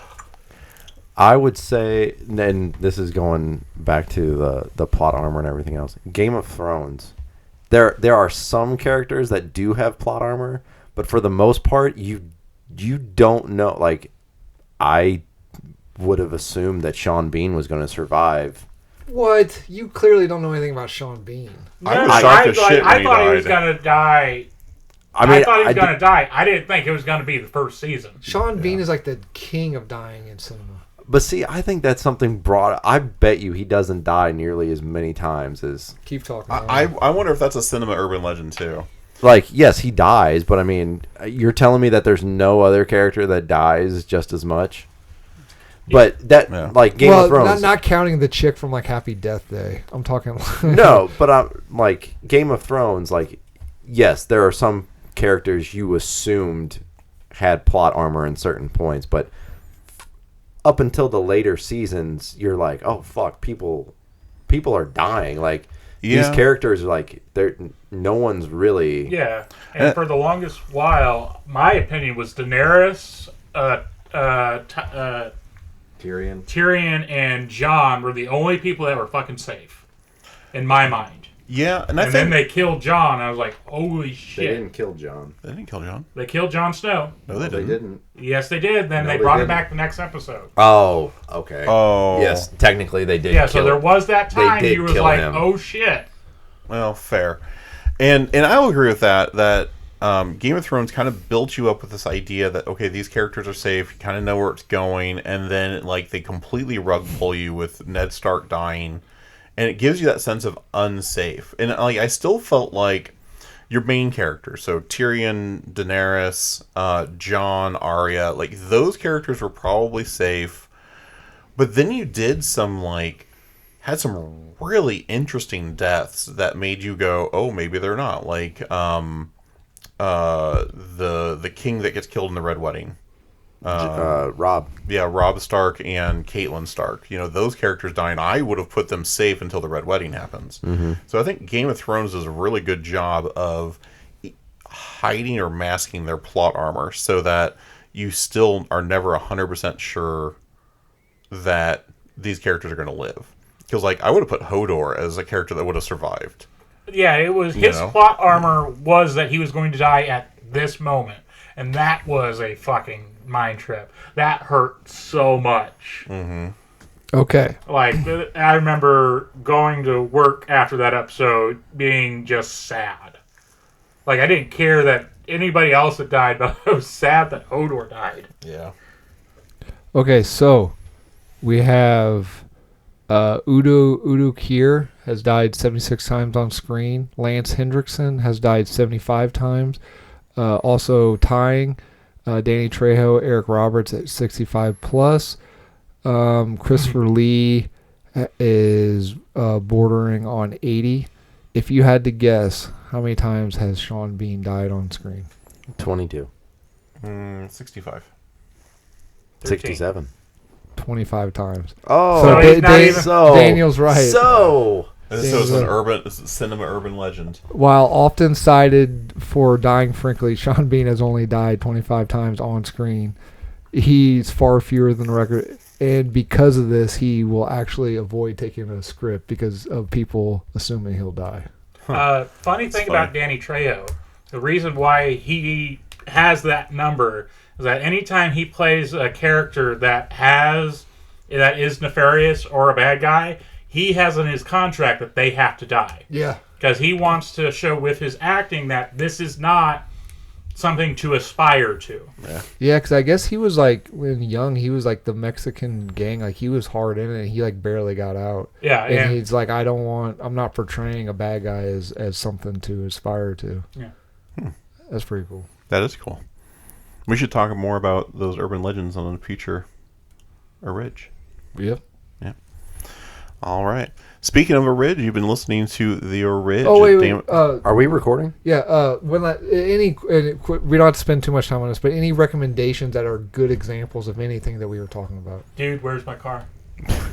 I would say, and this is going back to the plot armor and everything else. Game of Thrones, there are some characters that do have plot armor, but for the most part, you don't know. Like, I would have assumed that Sean Bean was going to survive. What? You clearly don't know anything about Sean Bean. I was shocked as shit when I he thought he died. was going to die. I thought he was going to die. I didn't think it was going to be the first season. Sean Bean is like the king of dying in cinema. But see, I think that's something broad. I bet you he doesn't die nearly as many times as... Keep talking. I wonder if that's a cinema urban legend, too. Like, yes, he dies, but I mean, you're telling me that there's no other character that dies just as much? But that, like, Game of Thrones... not counting the chick from, like, Happy Death Day. I'm talking... No, but I'm like, Game of Thrones, like, yes, there are some characters you assumed had plot armor in certain points, but up until the later seasons, you're like, oh, fuck, people are dying. Like, these characters are like, no one's really... Yeah, and for the longest while, my opinion was Daenerys, Tyrion, and Jon were the only people that were fucking safe, in my mind. Yeah, and then they killed Jon. I was like, holy shit. They didn't kill Jon. They didn't kill Jon. They killed Jon Snow. No, they didn't. Yes, they did. Then they brought him back the next episode. Oh, okay. Oh. Yes, technically they did. Yeah, so there was that time you was like, him. oh shit. Well, fair. And I will agree with that Game of Thrones kind of built you up with this idea that, okay, these characters are safe, you kind of know where it's going, and then, like, they completely rug pull you with Ned Stark dying, and it gives you that sense of unsafe. And, like, I still felt like your main characters, so Tyrion, Daenerys, Jon, Arya, like, those characters were probably safe, but then you did had some really interesting deaths that made you go, oh, maybe they're not. Like, the king that gets killed in the Red Wedding. Robb. Yeah, Robb Stark and Catelyn Stark. You know, those characters dying, I would have put them safe until the Red Wedding happens. Mm-hmm. So I think Game of Thrones does a really good job of hiding or masking their plot armor so that you still are never 100% sure that these characters are going to live. Because, like, I would have put Hodor as a character that would have survived. Yeah, it was his plot armor was that he was going to die at this moment. And that was a fucking mind trip. That hurt so much. Mm-hmm. Okay. Like, I remember going to work after that episode being just sad. Like, I didn't care that anybody else had died, but I was sad that Hodor died. Yeah. Okay, so we have Udo Kier has died 76 times on screen. Lance Hendrickson has died 75 times. Also tying Danny Trejo, Eric Roberts at 65 plus. Christopher Lee is bordering on 80. If you had to guess, how many times has Sean Bean died on screen? 22. 65. 67. 25 times. Oh, so Daniel's right. So it's an cinema urban legend. While often cited for dying frankly, Sean Bean has only died 25 times on screen. He's far fewer than the record, and because of this, he will actually avoid taking a script because of people assuming he'll die. Funny thing about Danny Trejo, the reason why he has that number is that anytime he plays a character that is nefarious or a bad guy, he has in his contract that they have to die. Yeah. Because he wants to show with his acting that this is not something to aspire to. Yeah, because I guess he was like, when young, he was like the Mexican gang. Like, he was hard in it, and he like barely got out. Yeah. And he's like, I'm not portraying a bad guy as something to aspire to. Yeah. That's pretty cool. That is cool. We should talk more about those urban legends on the future Orig. Yep. Yeah. All right. Speaking of Orig, you've been listening to the Orig. Oh wait. Are we recording? Yeah. We don't have to spend too much time on this, but any recommendations that are good examples of anything that we were talking about? Dude, where's my car?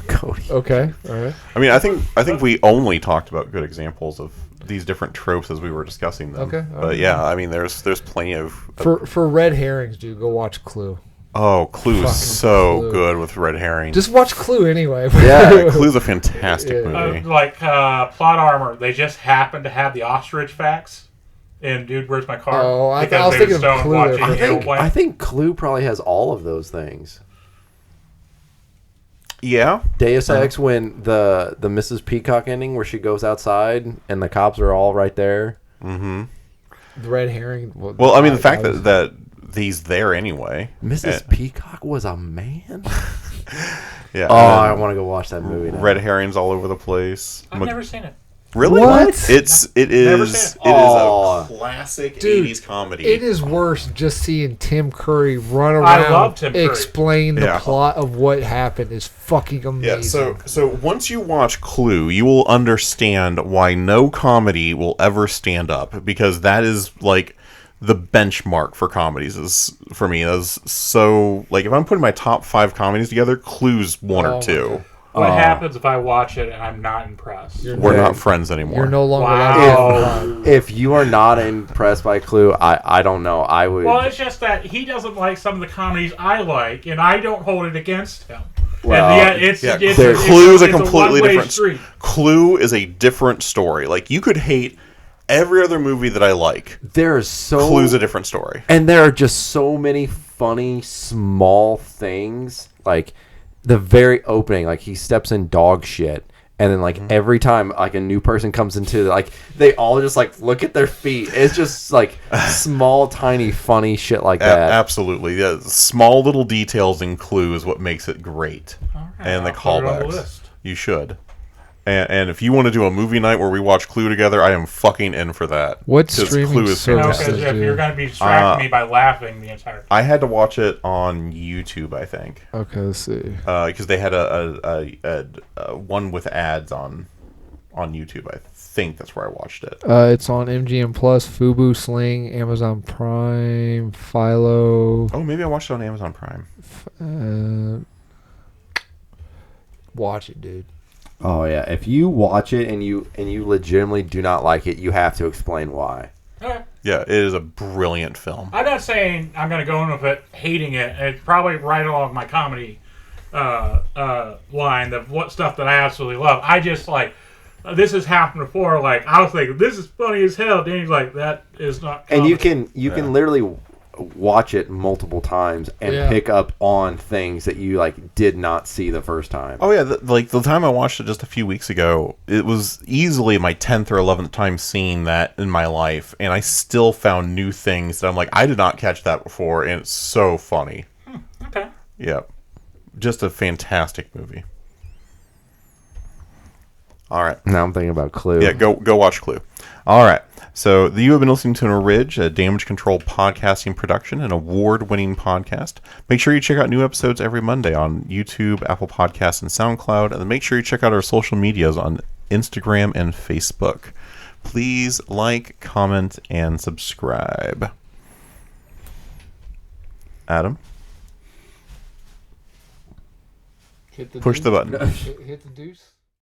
Cody. Okay. All right. I mean, I think we only talked about good examples of these different tropes as we were discussing them. Okay. But yeah, I mean, there's plenty of for red herrings, dude. Go watch Clue. Oh, Clue's Fucking so Clue. good with red herring. Just watch Clue anyway. Yeah, Clue's a fantastic movie. Plot armor. They just happen to have the ostrich facts. And Dude, Where's My Car? Oh, I was thinking of Clue. I think Clue probably has all of those things. Yeah. Deus Ex, when the Mrs. Peacock ending where she goes outside and the cops are all right there. Mm-hmm. The red herring. Well, I mean, the fact that he's there anyway. Mrs. Peacock was a man? Yeah. Oh, I want to go watch that movie now. Red herrings all over the place. I've never seen it. Really? What? It is Oh. a classic Dude, 80s comedy. It is worse just seeing Tim Curry run around. I love Tim Curry. Explain the plot of what happened is fucking amazing. Yeah, so once you watch Clue, you will understand why no comedy will ever stand up, because that is like the benchmark for comedies. Is for me is so like if I'm putting my top 5 comedies together, Clue's one or two. What happens if I watch it and I'm not impressed? We're not friends anymore. You're no longer Wow. If you are not impressed by Clue, I don't know. I would. Well, it's just that he doesn't like some of the comedies I like, and I don't hold it against him. Well, Clue is a completely different street. Clue is a different story. Like you could hate every other movie that I like. There's so Clue's a different story, and there are just so many funny small things. Like the very opening, like he steps in dog shit, and then like every time like a new person comes into like they all just like look at their feet. It's just like small, tiny, funny shit like that. Absolutely, yeah. Small little details in Clue is what makes it great, and the callbacks. You should. And if you want to do a movie night where we watch Clue together, I am fucking in for that. What streaming Clue is service? fantastic. If you're going to be distracting me by laughing the entire time. I had to watch it on YouTube, I think. Okay, let's see. Because they had a one with ads on YouTube. I think that's where I watched it. It's on MGM Plus, Fubu, Sling, Amazon Prime, Philo. Oh, maybe I watched it on Amazon Prime. Watch it, dude. Oh yeah, if you watch it and you legitimately do not like it, you have to explain why. Okay. Yeah, it is a brilliant film. I'm not saying I'm going to go in with it hating it. It's probably right along my comedy line of what stuff that I absolutely love. I just like this has happened before. Like I was thinking, this is funny as hell. Danny's like, that is not. Comedy. And you can literally watch it multiple times and pick up on things that you like did not see the first time. Oh yeah, the time I watched it just a few weeks ago, it was easily my 10th or 11th time seeing that in my life, and I still found new things that I'm like, I did not catch that before, and it's so funny. Okay. Yeah, just a fantastic movie. All right. Now I'm thinking about Clue. Yeah, go watch Clue. All right. So you have been listening to Orig, a Damage Control podcasting production, an award-winning podcast. Make sure you check out new episodes every Monday on YouTube, Apple Podcasts, and SoundCloud. And then make sure you check out our social medias on Instagram and Facebook. Please like, comment, and subscribe. Adam? Hit the Push the button. Hit the deuce.